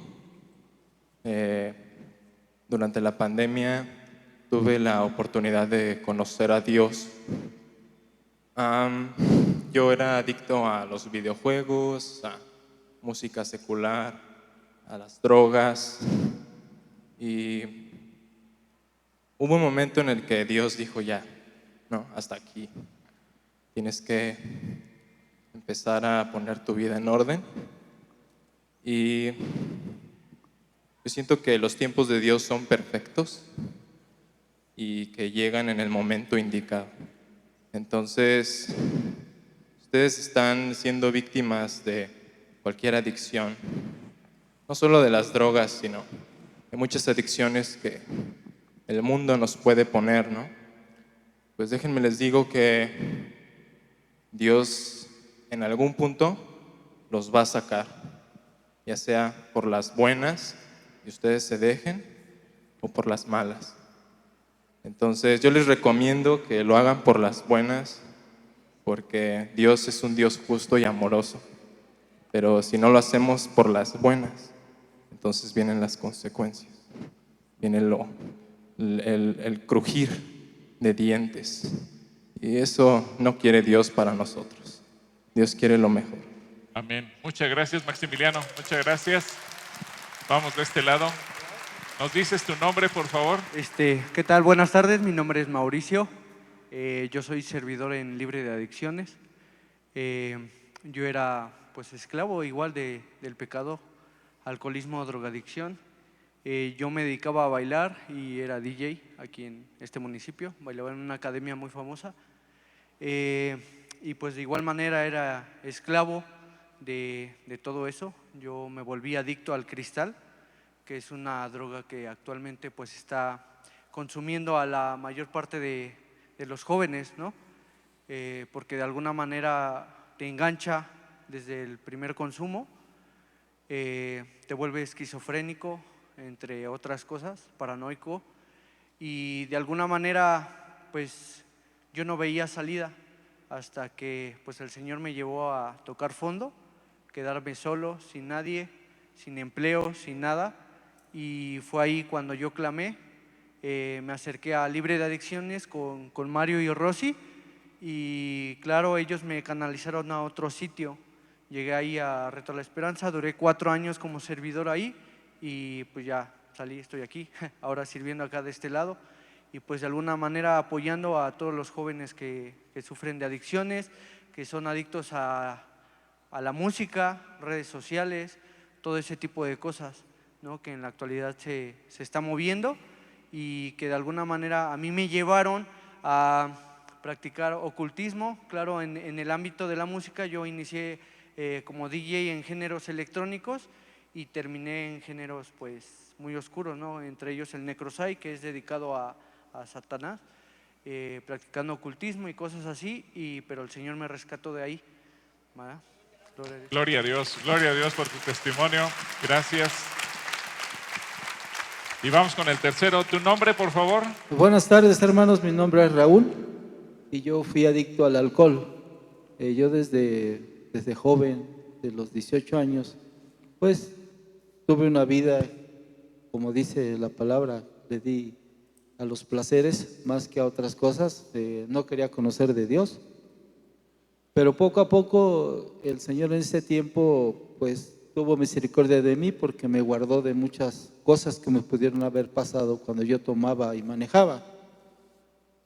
Durante la pandemia tuve la oportunidad de conocer a Dios. Yo era adicto a los videojuegos, a música secular, a las drogas, y hubo un momento en el que Dios dijo: ya, no, hasta aquí. Tienes que empezar a poner tu vida en orden. Y yo siento que los tiempos de Dios son perfectos y que llegan en el momento indicado. Entonces, ustedes están siendo víctimas de cualquier adicción, no solo de las drogas, sino de muchas adicciones que el mundo nos puede poner, ¿no? Pues déjenme les digo que Dios en algún punto los va a sacar, ya sea por las buenas y ustedes se dejen, o por las malas. Entonces yo les recomiendo que lo hagan por las buenas, porque Dios es un Dios justo y amoroso. Pero si no lo hacemos por las buenas, entonces vienen las consecuencias. Viene el crujir de dientes. Y eso no quiere Dios para nosotros. Dios quiere lo mejor. Amén. Muchas gracias, Maximiliano. Muchas gracias. Vamos de este lado. ¿Nos dices tu nombre, por favor? ¿Qué tal? Buenas tardes, mi nombre es Mauricio. Yo soy servidor en Libre de Adicciones. Yo era pues esclavo igual del pecado, alcoholismo, drogadicción. Yo me dedicaba a bailar y era DJ aquí en este municipio. Bailaba en una academia muy famosa. Y pues de igual manera era esclavo de todo eso. Yo me volví adicto al cristal, que es una droga que actualmente pues está consumiendo a la mayor parte de los jóvenes, ¿no? Porque de alguna manera te engancha desde el primer consumo, te vuelve esquizofrénico, entre otras cosas, paranoico, y de alguna manera pues yo no veía salida hasta que pues el Señor me llevó a tocar fondo, quedarme solo, sin nadie, sin empleo, sin nada. Y fue ahí cuando yo clamé, me acerqué a Libre de Adicciones con Mario y Rosy, y claro, ellos me canalizaron a otro sitio. Llegué ahí a Reto a la Esperanza, duré 4 años como servidor ahí y pues ya salí, estoy aquí, ahora sirviendo acá de este lado y pues de alguna manera apoyando a todos los jóvenes que sufren de adicciones, que son adictos a la música, redes sociales, todo ese tipo de cosas, ¿no? Que en la actualidad se está moviendo y que de alguna manera a mí me llevaron a practicar ocultismo. Claro, en el ámbito de la música yo inicié como DJ en géneros electrónicos y terminé en géneros pues muy oscuros, ¿no? Entre ellos el Necrosai, que es dedicado a Satanás, practicando ocultismo y cosas así, pero el Señor me rescató de ahí, ¿verdad? Gloria a Dios por tu testimonio. Gracias. Y vamos con el tercero. ¿Tu nombre, por favor? Buenas tardes, hermanos. Mi nombre es Raúl y yo fui adicto al alcohol. Yo desde joven, de los 18 años, pues tuve una vida, como dice la palabra, le di a los placeres más que a otras cosas. No quería conocer de Dios. Pero poco a poco el Señor en ese tiempo pues tuvo misericordia de mí porque me guardó de muchas cosas que me pudieron haber pasado cuando yo tomaba y manejaba.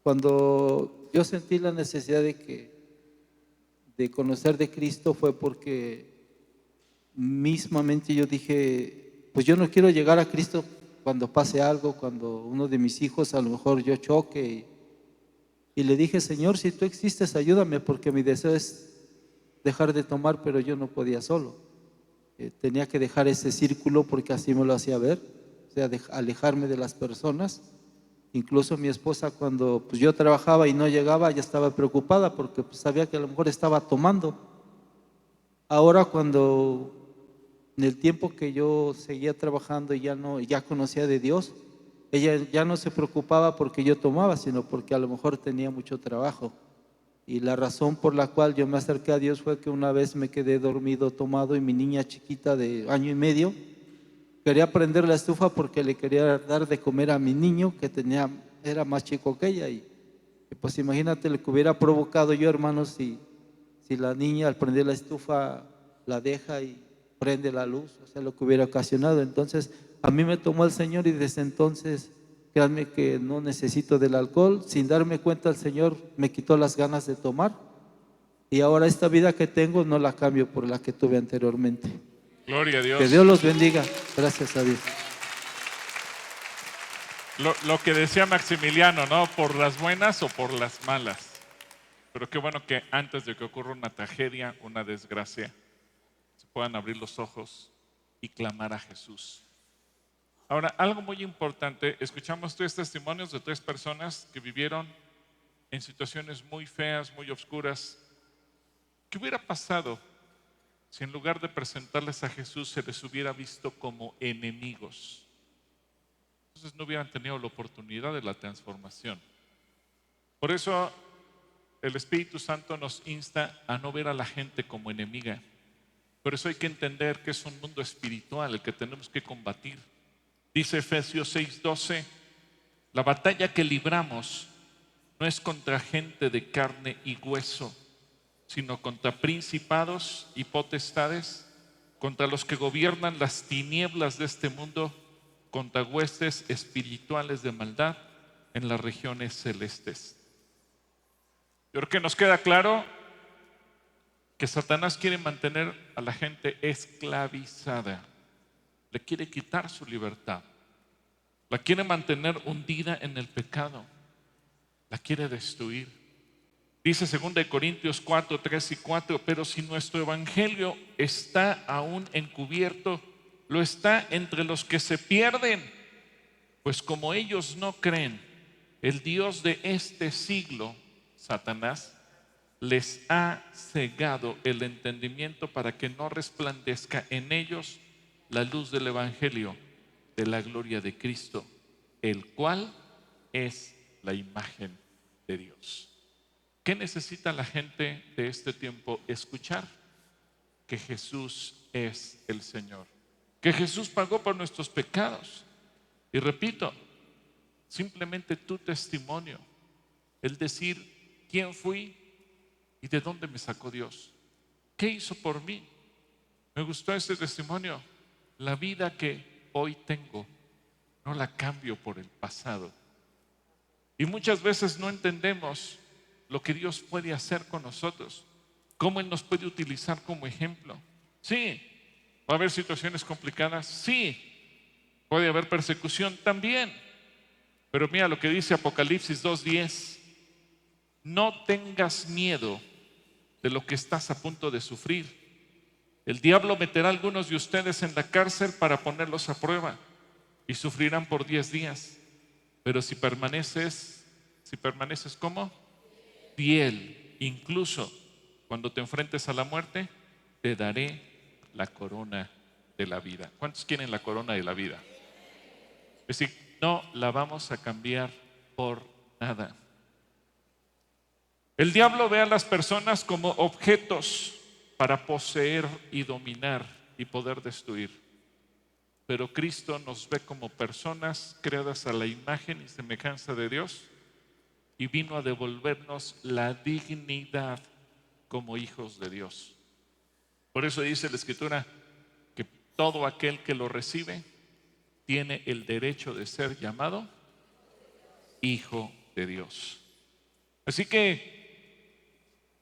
Cuando yo sentí la necesidad de conocer de Cristo fue porque mismamente yo dije, pues yo no quiero llegar a Cristo cuando pase algo, cuando uno de mis hijos a lo mejor yo choque. Y le dije, Señor, si tú existes, ayúdame, porque mi deseo es dejar de tomar, pero yo no podía solo. Tenía que dejar ese círculo porque así me lo hacía ver, o sea, alejarme de las personas. Incluso mi esposa, cuando pues, yo trabajaba y no llegaba, ya estaba preocupada porque pues, sabía que a lo mejor estaba tomando. Ahora cuando en el tiempo que yo seguía trabajando y ya conocía de Dios, ella ya no se preocupaba porque yo tomaba, sino porque a lo mejor tenía mucho trabajo. Y la razón por la cual yo me acerqué a Dios fue que una vez me quedé dormido tomado y mi niña chiquita de 1 año y medio quería prender la estufa porque le quería dar de comer a mi niño que era más chico que ella. Y pues imagínate lo que hubiera provocado yo, hermanos, si la niña al prender la estufa la deja y prende la luz, o sea, lo que hubiera ocasionado. Entonces a mí me tomó el Señor y desde entonces, créanme que no necesito del alcohol. Sin darme cuenta, el Señor me quitó las ganas de tomar y ahora esta vida que tengo no la cambio por la que tuve anteriormente. Gloria a Dios. Que Dios los bendiga. Gracias a Dios. Lo que decía Maximiliano, ¿no? Por las buenas o por las malas. Pero qué bueno que antes de que ocurra una tragedia, una desgracia, se puedan abrir los ojos y clamar a Jesús. Ahora, algo muy importante, escuchamos 3 testimonios de 3 personas que vivieron en situaciones muy feas, muy oscuras. ¿Qué hubiera pasado si en lugar de presentarles a Jesús se les hubiera visto como enemigos? Entonces no hubieran tenido la oportunidad de la transformación. Por eso el Espíritu Santo nos insta a no ver a la gente como enemiga. Por eso hay que entender que es un mundo espiritual el que tenemos que combatir. Dice Efesios 6:12, la batalla que libramos no es contra gente de carne y hueso, sino contra principados y potestades, contra los que gobiernan las tinieblas de este mundo, contra huestes espirituales de maldad en las regiones celestes. Yo creo que nos queda claro que Satanás quiere mantener a la gente esclavizada, le quiere quitar su libertad, la quiere mantener hundida en el pecado, la quiere destruir. Dice 2 Corintios 4:3 y 4, pero si nuestro evangelio está aún encubierto, lo está entre los que se pierden, pues como ellos no creen, el Dios de este siglo, Satanás, les ha cegado el entendimiento para que no resplandezca en ellos la luz del evangelio de la gloria de Cristo, el cual es la imagen de Dios. ¿Qué necesita la gente de este tiempo? Escuchar que Jesús es el Señor, que Jesús pagó por nuestros pecados. Y repito, simplemente tu testimonio, el decir quién fui y de dónde me sacó Dios, qué hizo por mí. Me gustó ese testimonio. La vida que hoy tengo no la cambio por el pasado. Y muchas veces no entendemos lo que Dios puede hacer con nosotros, cómo Él nos puede utilizar como ejemplo. Sí, va a haber situaciones complicadas, sí, puede haber persecución también, pero mira lo que dice Apocalipsis 2:10, no tengas miedo de lo que estás a punto de sufrir. El diablo meterá a algunos de ustedes en la cárcel para ponerlos a prueba y sufrirán por 10 días, pero si permaneces ¿cómo? Fiel, incluso cuando te enfrentes a la muerte, te daré la corona de la vida. ¿Cuántos quieren la corona de la vida? Es decir, no la vamos a cambiar por nada. El diablo ve a las personas como objetos para poseer y dominar y poder destruir. Pero Cristo nos ve como personas creadas a la imagen y semejanza de Dios y vino a devolvernos la dignidad como hijos de Dios. Por eso dice la Escritura que todo aquel que lo recibe tiene el derecho de ser llamado hijo de Dios. Así que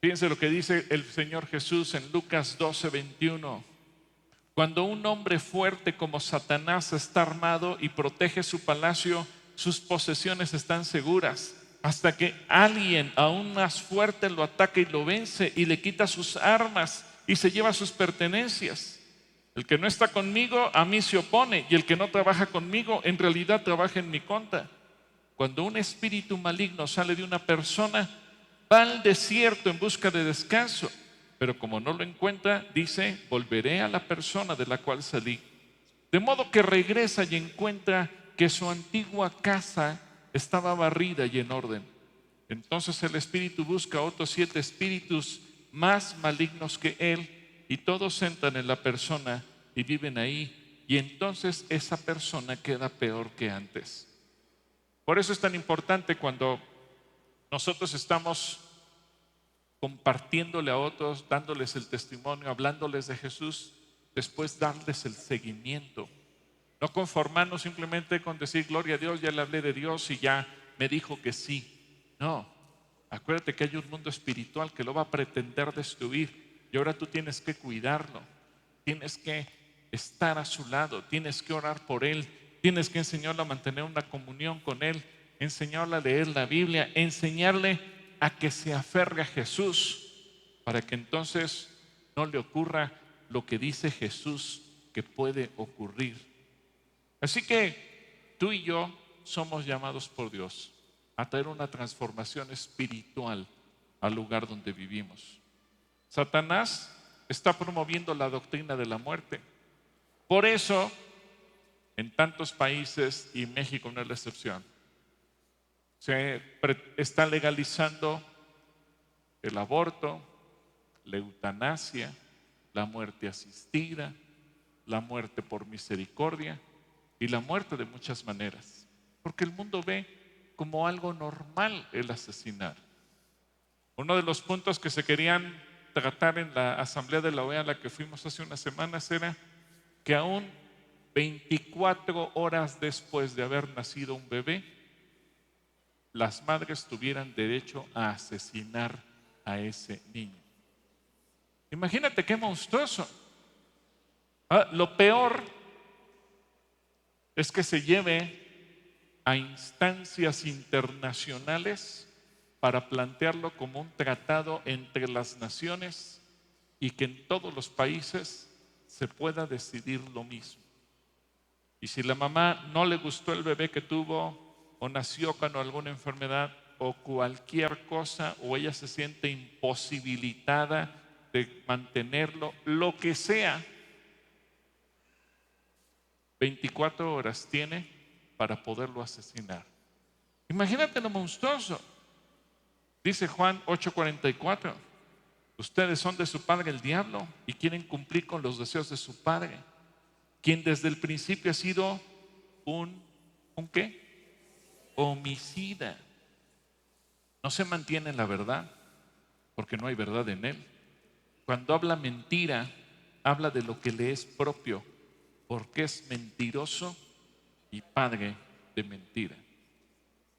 fíjense lo que dice el Señor Jesús en Lucas 12:21. Cuando un hombre fuerte como Satanás está armado y protege su palacio, sus posesiones están seguras, hasta que alguien aún más fuerte lo ataca y lo vence y le quita sus armas y se lleva sus pertenencias. El que no está conmigo a mí se opone, y el que no trabaja conmigo en realidad trabaja en mi contra. Cuando un espíritu maligno sale de una persona, va al desierto en busca de descanso, pero como no lo encuentra, dice, volveré a la persona de la cual salí. De modo que regresa y encuentra que su antigua casa estaba barrida y en orden. Entonces el espíritu busca a otros 7 espíritus más malignos que él, y todos entran en la persona y viven ahí, y entonces esa persona queda peor que antes. Por eso es tan importante cuando nosotros estamos compartiéndole a otros, dándoles el testimonio, hablándoles de Jesús, después darles el seguimiento. No conformarnos simplemente con decir gloria a Dios, ya le hablé de Dios y ya me dijo que sí. No, acuérdate que hay un mundo espiritual que lo va a pretender destruir, y ahora tú tienes que cuidarlo, tienes que estar a su lado, tienes que orar por él, tienes que enseñarle a mantener una comunión con él, enseñarle a leer la Biblia, enseñarle a que se aferre a Jesús, para que entonces no le ocurra lo que dice Jesús que puede ocurrir. Así que tú y yo somos llamados por Dios a traer una transformación espiritual al lugar donde vivimos. Satanás está promoviendo la doctrina de la muerte. Por eso, en tantos países, y México no es la excepción, se está legalizando el aborto, la eutanasia, la muerte asistida, la muerte por misericordia y la muerte de muchas maneras. Porque el mundo ve como algo normal el asesinar. Uno de los puntos que se querían tratar en la asamblea de la OEA a la que fuimos hace unas semanas era que aún 24 horas después de haber nacido un bebé, las madres tuvieran derecho a asesinar a ese niño. Imagínate qué monstruoso. Lo peor es que se lleve a instancias internacionales para plantearlo como un tratado entre las naciones y que en todos los países se pueda decidir lo mismo. Y si la mamá no le gustó el bebé que tuvo, o nació con alguna enfermedad, o cualquier cosa, o ella se siente imposibilitada de mantenerlo, lo que sea, 24 horas tiene para poderlo asesinar. Imagínate lo monstruoso. Dice Juan 8:44, ustedes son de su padre el diablo y quieren cumplir con los deseos de su padre, quien desde el principio ha sido ¿un qué? Homicida. No se mantiene en la verdad porque no hay verdad en él. Cuando habla mentira, habla de lo que le es propio, porque es mentiroso y padre de mentira.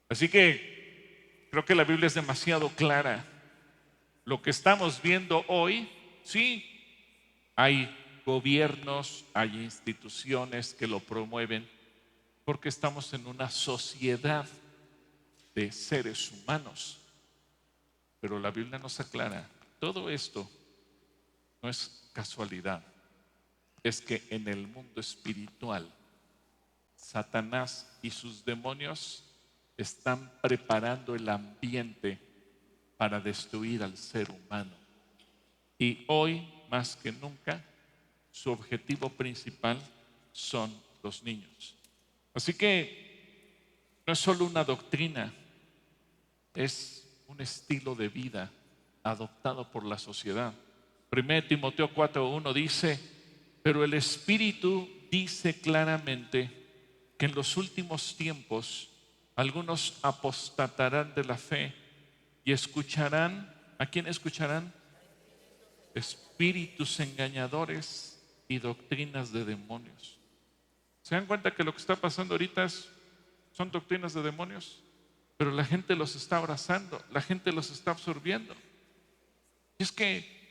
Así que creo que la Biblia es demasiado clara. Lo que estamos viendo hoy, sí, hay gobiernos, hay instituciones que lo promueven, porque estamos en una sociedad de seres humanos. Pero la Biblia nos aclara, todo esto no es casualidad, es que en el mundo espiritual, Satanás y sus demonios están preparando el ambiente para destruir al ser humano. Y hoy, más que nunca, su objetivo principal son los niños. Así que no es solo una doctrina, es un estilo de vida adoptado por la sociedad. 1 Timoteo 4:1 dice, pero el Espíritu dice claramente que en los últimos tiempos algunos apostatarán de la fe y escucharán, ¿a quién escucharán? Espíritus engañadores y doctrinas de demonios. ¿Se dan cuenta que lo que está pasando ahorita son doctrinas de demonios? Pero la gente los está abrazando, la gente los está absorbiendo. Y es que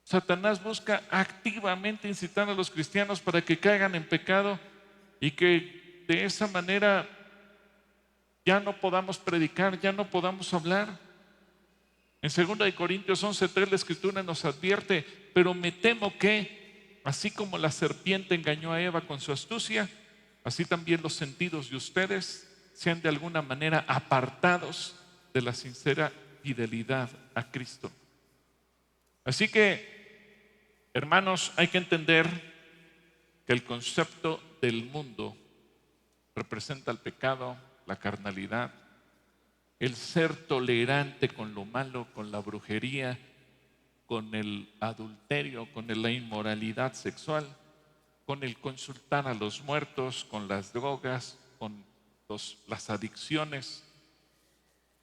Satanás busca activamente incitar a los cristianos para que caigan en pecado y que de esa manera ya no podamos predicar, ya no podamos hablar. En 2 Corintios 11:3 la Escritura nos advierte, pero me temo que, así como la serpiente engañó a Eva con su astucia, así también los sentidos de ustedes sean de alguna manera apartados de la sincera fidelidad a Cristo. Así que, hermanos, hay que entender que el concepto del mundo representa el pecado, la carnalidad, el ser tolerante con lo malo, con la brujería, con el adulterio, con la inmoralidad sexual, con el consultar a los muertos, con las drogas, con las adicciones.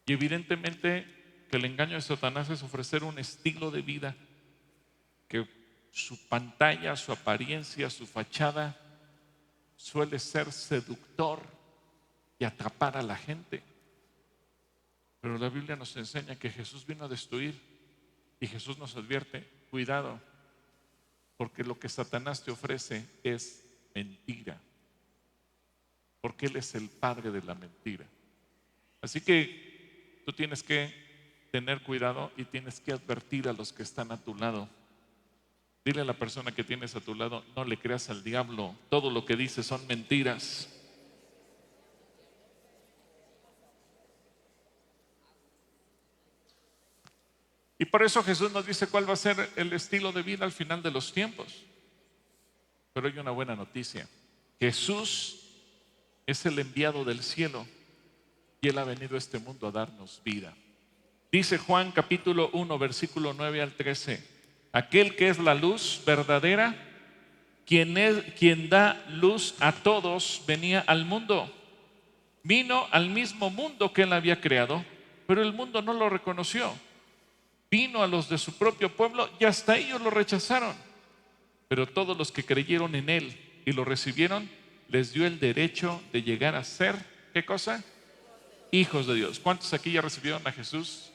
Y evidentemente que el engaño de Satanás es ofrecer un estilo de vida que su pantalla, su apariencia, su fachada suele ser seductor y atrapar a la gente. Pero la Biblia nos enseña que Jesús vino a destruir y Jesús nos advierte, cuidado, porque lo que Satanás te ofrece es mentira, porque Él es el padre de la mentira. Así que tú tienes que tener cuidado y tienes que advertir a los que están a tu lado. Dile a la persona que tienes a tu lado, no le creas al diablo, todo lo que dice son mentiras. Y por eso Jesús nos dice cuál va a ser el estilo de vida al final de los tiempos. Pero hay una buena noticia. Jesús es el enviado del cielo y Él ha venido a este mundo a darnos vida. Dice Juan capítulo 1, versículo 9 al 13. Aquel que es la luz verdadera, quien da luz a todos, venía al mundo. Vino al mismo mundo que Él había creado, pero el mundo no lo reconoció. Vino a los de su propio pueblo y hasta ellos lo rechazaron. Pero todos los que creyeron en Él y lo recibieron, les dio el derecho de llegar a ser, ¿qué cosa? Hijos de Dios. ¿Cuántos aquí ya recibieron a Jesús?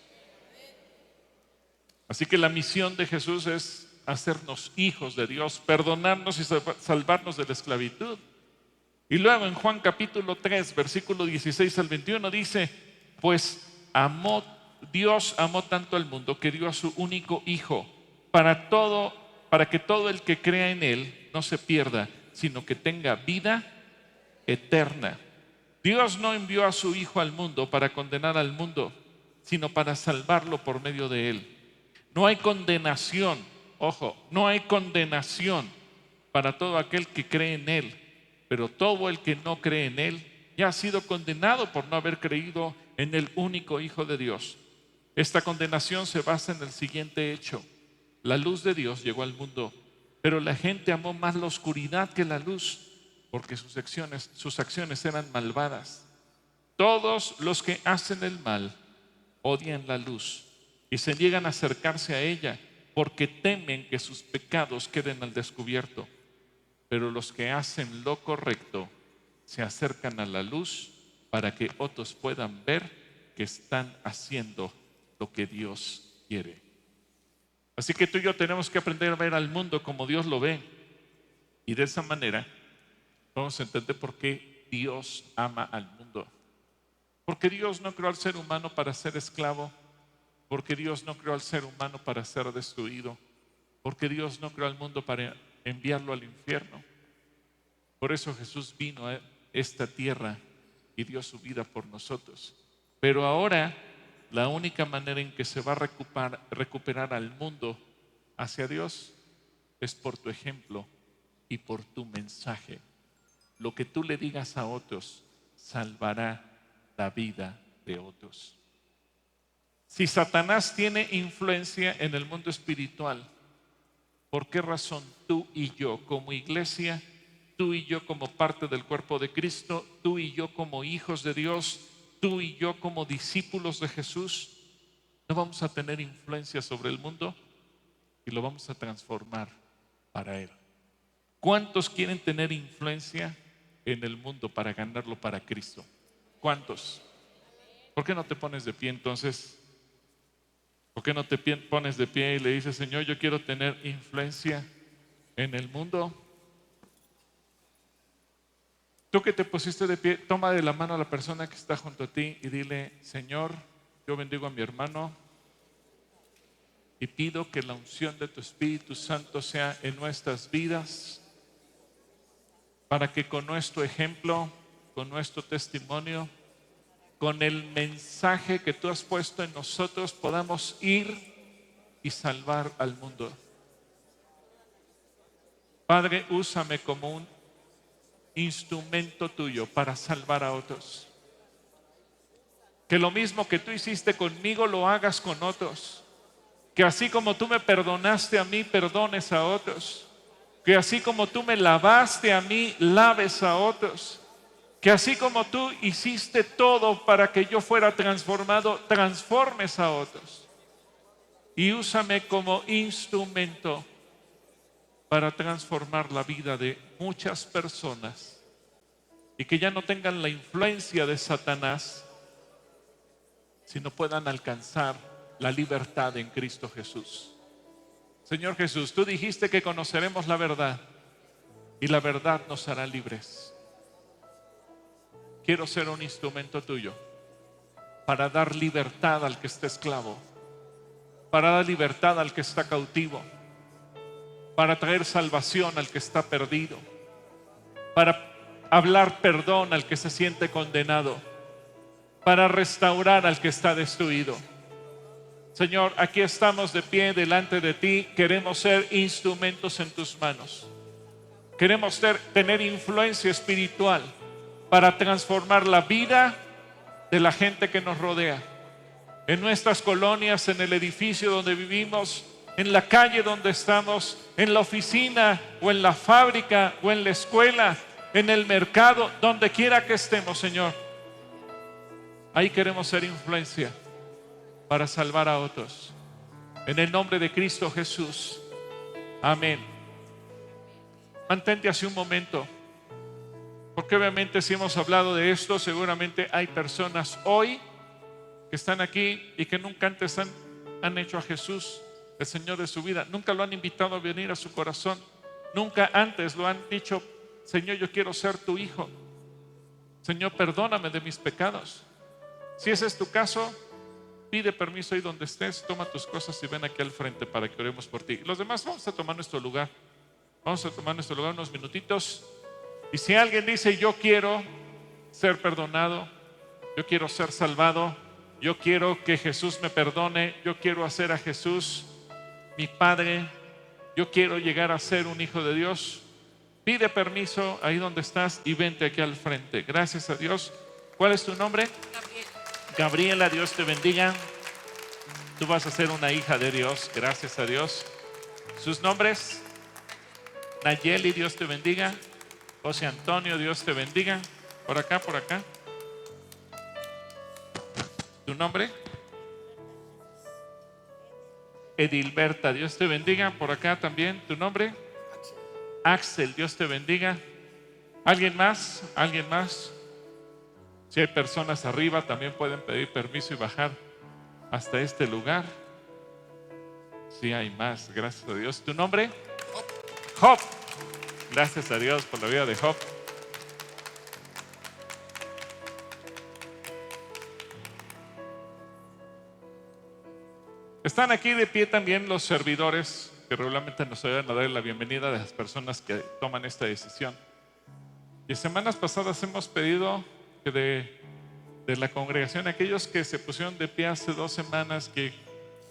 Así que la misión de Jesús es hacernos hijos de Dios, perdonarnos y salvarnos de la esclavitud. Y luego en Juan capítulo 3, versículo 16 al 21 dice, pues Dios amó tanto al mundo que dio a su único Hijo para que todo el que crea en Él no se pierda, sino que tenga vida eterna. Dios no envió a su Hijo al mundo para condenar al mundo, sino para salvarlo por medio de Él. No hay condenación, ojo, no hay condenación para todo aquel que cree en Él, pero todo el que no cree en Él ya ha sido condenado por no haber creído en el único Hijo de Dios. Esta condenación se basa en el siguiente hecho. La luz de Dios llegó al mundo, pero la gente amó más la oscuridad que la luz, porque sus acciones eran malvadas. Todos los que hacen el mal odian la luz y se niegan a acercarse a ella, porque temen que sus pecados queden al descubierto. Pero los que hacen lo correcto se acercan a la luz para que otros puedan ver que están haciendo lo que Dios quiere. Así que tú y yo tenemos que aprender a ver al mundo como Dios lo ve. Y de esa manera vamos a entender por qué Dios ama al mundo. Porque Dios no creó al ser humano para ser esclavo. Porque Dios no creó al ser humano para ser destruido. Porque Dios no creó al mundo para enviarlo al infierno. Por eso Jesús vino a esta tierra y dio su vida por nosotros. Pero ahora la única manera en que se va a recuperar al mundo hacia Dios es por tu ejemplo y por tu mensaje. Lo que tú le digas a otros salvará la vida de otros. Si Satanás tiene influencia en el mundo espiritual, ¿por qué razón tú y yo como iglesia, tú y yo como parte del cuerpo de Cristo, tú y yo como hijos de Dios, tú y yo como discípulos de Jesús, no vamos a tener influencia sobre el mundo y lo vamos a transformar para Él? ¿Cuántos quieren tener influencia en el mundo para ganarlo para Cristo? ¿Cuántos? ¿Por qué no te pones de pie entonces? ¿Por qué no te pones de pie y le dices, Señor, yo quiero tener influencia en el mundo? Tú que te pusiste de pie, toma de la mano a la persona que está junto a ti y dile, Señor, yo bendigo a mi hermano y pido que la unción de tu Espíritu Santo sea en nuestras vidas, para que con nuestro ejemplo, con nuestro testimonio, con el mensaje que tú has puesto en nosotros, podamos ir y salvar al mundo. Padre, úsame como un instrumento tuyo para salvar a otros. Que lo mismo que tú hiciste conmigo lo hagas con otros. Que así como tú me perdonaste a mí, perdones a otros. Que así como tú me lavaste a mí, laves a otros. Que así como tú hiciste todo para que yo fuera transformado, transformes a otros. Y úsame como instrumento para transformar la vida de muchas personas y que ya no tengan la influencia de Satanás, sino puedan alcanzar la libertad en Cristo Jesús. Señor Jesús, tú dijiste que conoceremos la verdad y la verdad nos hará libres. Quiero ser un instrumento tuyo para dar libertad al que está esclavo, para dar libertad al que está cautivo, para traer salvación al que está perdido, para hablar perdón al que se siente condenado, para restaurar al que está destruido. Señor, aquí estamos de pie delante de ti. Queremos ser instrumentos en tus manos. Queremos tener influencia espiritual para transformar la vida de la gente que nos rodea. En nuestras colonias, en el edificio donde vivimos, en la calle donde estamos, en la oficina o en la fábrica o en la escuela, en el mercado, donde quiera que estemos, Señor. Ahí queremos ser influencia para salvar a otros. En el nombre de Cristo Jesús. Amén. Mantente así un momento, porque obviamente si hemos hablado de esto, seguramente hay personas hoy que están aquí y que nunca antes han hecho a Jesús el Señor de su vida. Nunca lo han invitado a venir a su corazón. Nunca antes lo han dicho: Señor, yo quiero ser tu hijo. Señor, perdóname de mis pecados. Si ese es tu caso, pide permiso ahí donde estés, toma tus cosas y ven aquí al frente para que oremos por ti. Los demás vamos a tomar nuestro lugar. Vamos a tomar nuestro lugar unos minutitos. Y si alguien dice: yo quiero ser perdonado, yo quiero ser salvado, yo quiero que Jesús me perdone, yo quiero hacer a Jesús mi Padre, yo quiero llegar a ser un hijo de Dios, pide permiso ahí donde estás y vente aquí al frente. Gracias a Dios. ¿Cuál es tu nombre? Gabriela, Dios te bendiga. Tú vas a ser una hija de Dios, gracias a Dios. ¿Sus nombres? Nayeli, Dios te bendiga. José Antonio, Dios te bendiga. Por acá, por acá. ¿Tu nombre? Edilberta, Dios te bendiga. Por acá también. ¿Tu nombre? Axel, Dios te bendiga. ¿Alguien más? ¿Alguien más? Si hay personas arriba, también pueden pedir permiso y bajar hasta este lugar. Si hay más, gracias a Dios. ¿Tu nombre? Job. Gracias a Dios por la vida de Job. Están aquí de pie también los servidores que regularmente nos ayudan a dar la bienvenida a las personas que toman esta decisión. Y semanas pasadas hemos pedido que de la congregación, aquellos que se pusieron de pie hace 2 semanas, que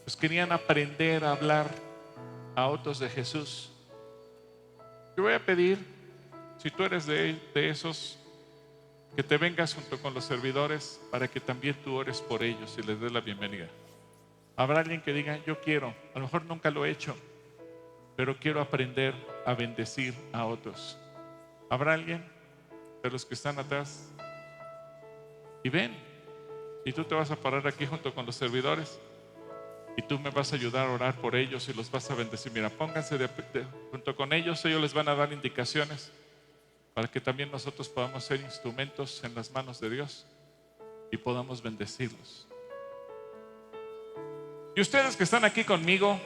pues querían aprender a hablar a otros de Jesús. Yo voy a pedir, si tú eres de esos, que te vengas junto con los servidores para que también tú ores por ellos y les des la bienvenida. Habrá alguien que diga: yo quiero, a lo mejor nunca lo he hecho, pero quiero aprender a bendecir a otros. ¿Habrá alguien de los que están atrás? Y ven, y tú te vas a parar aquí junto con los servidores y tú me vas a ayudar a orar por ellos y los vas a bendecir. Mira, pónganse junto con ellos les van a dar indicaciones para que también nosotros podamos ser instrumentos en las manos de Dios y podamos bendecirlos. Y ustedes que están aquí conmigo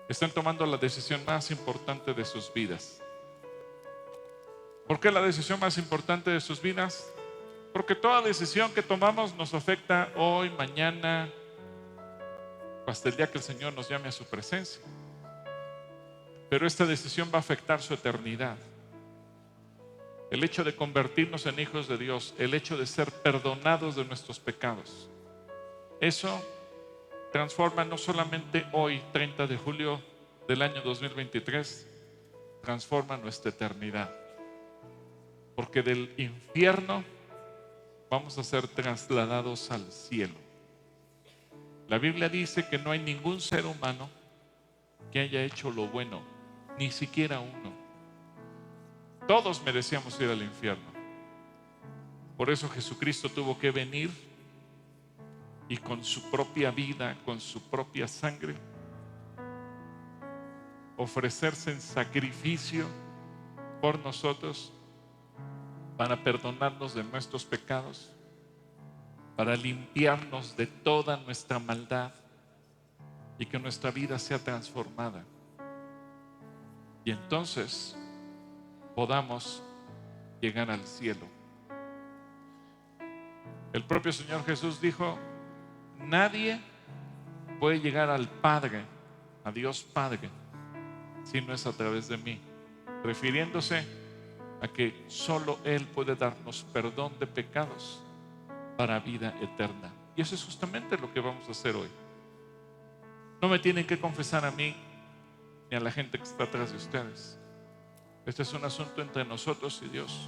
están tomando la decisión más importante de sus vidas. ¿Por qué la decisión más importante de sus vidas? Porque toda decisión que tomamos nos afecta hoy, mañana, hasta el día que el Señor nos llame a su presencia. Pero esta decisión va a afectar su eternidad. El hecho de convertirnos en hijos de Dios, el hecho de ser perdonados de nuestros pecados, eso transforma no solamente hoy, 30 de julio del año 2023, transforma nuestra eternidad. Porque del infierno vamos a ser trasladados al cielo. La Biblia dice que no hay ningún ser humano que haya hecho lo bueno, ni siquiera uno. Todos merecíamos ir al infierno. Por eso Jesucristo tuvo que venir y con su propia vida, con su propia sangre, ofrecerse en sacrificio por nosotros, para perdonarnos de nuestros pecados, para limpiarnos de toda nuestra maldad y que nuestra vida sea transformada. Y entonces podamos llegar al cielo. El propio Señor Jesús dijo: nadie puede llegar al Padre, a Dios Padre, si no es a través de mí, refiriéndose a que solo Él puede darnos perdón de pecados para vida eterna. Y eso es justamente lo que vamos a hacer hoy. No me tienen que confesar a mí ni a la gente que está atrás de ustedes. Este es un asunto entre nosotros y Dios.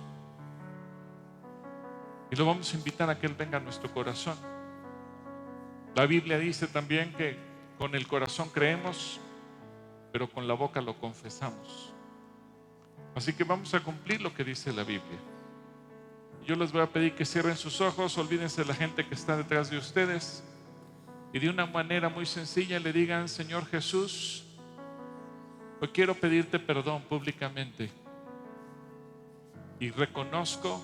Y lo vamos a invitar a que Él venga a nuestro corazón. La Biblia dice también que con el corazón creemos, pero con la boca lo confesamos. Así que vamos a cumplir lo que dice la Biblia. Yo les voy a pedir que cierren sus ojos, olvídense de la gente que está detrás de ustedes y de una manera muy sencilla le digan: Señor Jesús, hoy quiero pedirte perdón públicamente y reconozco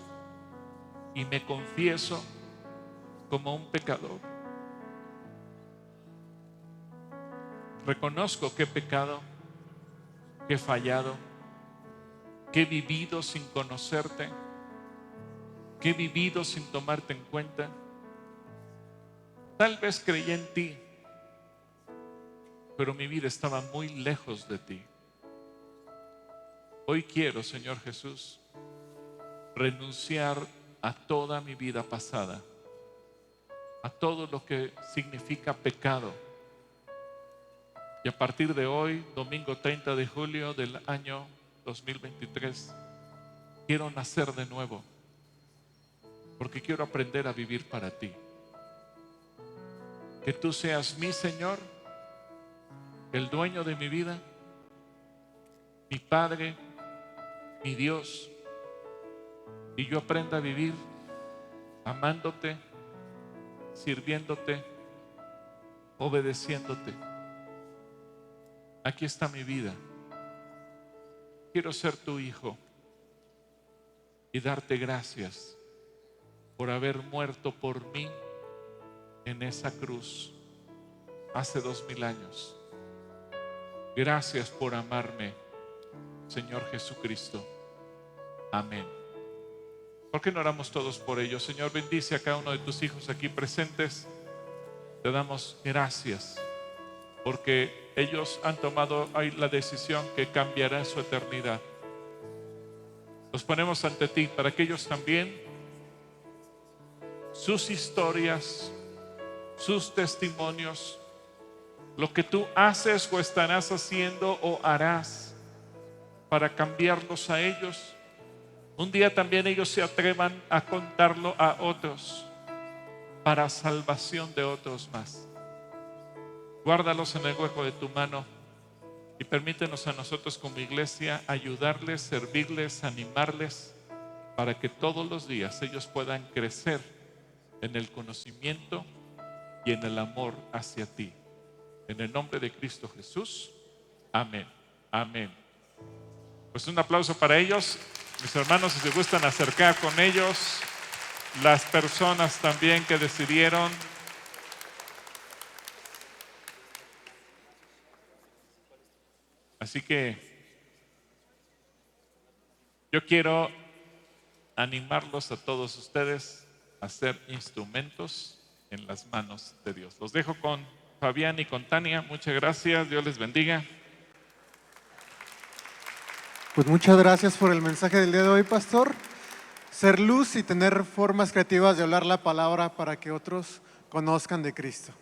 y me confieso como un pecador. Reconozco que he pecado, que he fallado, que he vivido sin conocerte, que he vivido sin tomarte en cuenta. Tal vez creí en ti, pero mi vida estaba muy lejos de ti. Hoy quiero, Señor Jesús, renunciar a toda mi vida pasada, a todo lo que significa pecado. Y a partir de hoy, domingo 30 de julio del año 2023, quiero nacer de nuevo, porque quiero aprender a vivir para ti. Que tú seas mi Señor, el dueño de mi vida, mi Padre, mi Dios, y yo aprenda a vivir amándote, sirviéndote, obedeciéndote. Aquí está mi vida. Quiero ser tu hijo y darte gracias por haber muerto por mí en esa cruz hace 2000 años. Gracias por amarme, Señor Jesucristo. Amén. ¿Por qué no oramos todos por ellos? Señor, bendice a cada uno de tus hijos aquí presentes. Te damos gracias porque ellos han tomado hoy la decisión que cambiará su eternidad. Los ponemos ante ti para que ellos también, sus historias, sus testimonios, lo que tú haces o estarás haciendo o harás para cambiarlos a ellos, un día también ellos se atrevan a contarlo a otros para salvación de otros más. Guárdalos en el hueco de tu mano y permítenos a nosotros como iglesia ayudarles, servirles, animarles para que todos los días ellos puedan crecer en el conocimiento y en el amor hacia ti. En el nombre de Cristo Jesús. Amén. Amén. Pues un aplauso para ellos. Mis hermanos, si se gustan acercar con ellos, las personas también que decidieron Así que yo quiero animarlos a todos ustedes a ser instrumentos en las manos de Dios. Los dejo con Fabián y con Tania. Muchas gracias. Dios les bendiga. Pues muchas gracias por el mensaje del día de hoy, pastor. Ser luz y tener formas creativas de hablar la palabra para que otros conozcan de Cristo.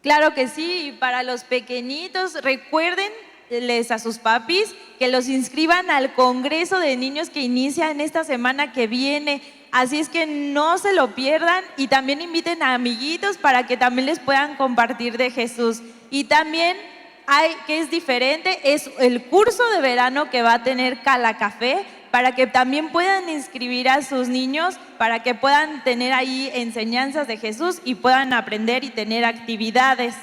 Claro que sí, y para los pequeñitos, recuérdenles a sus papis que los inscriban al Congreso de Niños que inicia en esta semana que viene. Así es que no se lo pierdan y también inviten a amiguitos para que también les puedan compartir de Jesús. Y también que es diferente, es el curso de verano que va a tener Cala Café, para que también puedan inscribir a sus niños, para que puedan tener ahí enseñanzas de Jesús y puedan aprender y tener actividades.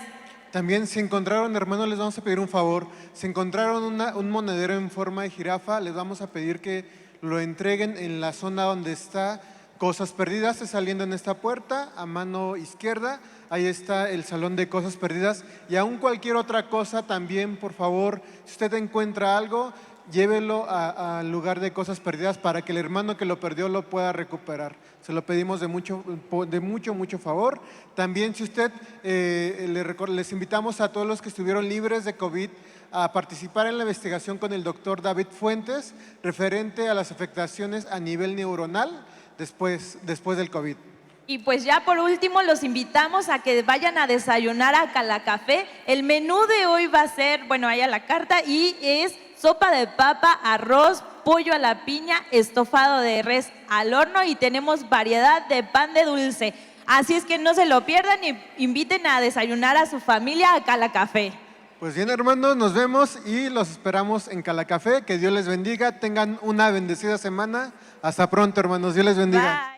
También si encontraron, hermanos, les vamos a pedir un favor. Si encontraron un monedero en forma de jirafa, les vamos a pedir que lo entreguen en la zona donde está Cosas Perdidas, saliendo en esta puerta, a mano izquierda. Ahí está el salón de Cosas Perdidas. Y aún cualquier otra cosa también, por favor, si usted encuentra algo, llévelo al lugar de Cosas Perdidas para que el hermano que lo perdió lo pueda recuperar. Se lo pedimos de mucho favor. También si usted, les invitamos a todos los que estuvieron libres de COVID a participar en la investigación con el doctor David Fuentes referente a las afectaciones a nivel neuronal después del COVID. Y pues ya por último los invitamos a que vayan a desayunar a Calacafé. El menú de hoy va a ser, bueno, ahí a la carta, y es sopa de papa, arroz, pollo a la piña, estofado de res al horno y tenemos variedad de pan de dulce. Así es que no se lo pierdan y inviten a desayunar a su familia a Calacafé. Pues bien, hermanos, nos vemos y los esperamos en Calacafé. Que Dios les bendiga, tengan una bendecida semana. Hasta pronto, hermanos, Dios les bendiga. Bye.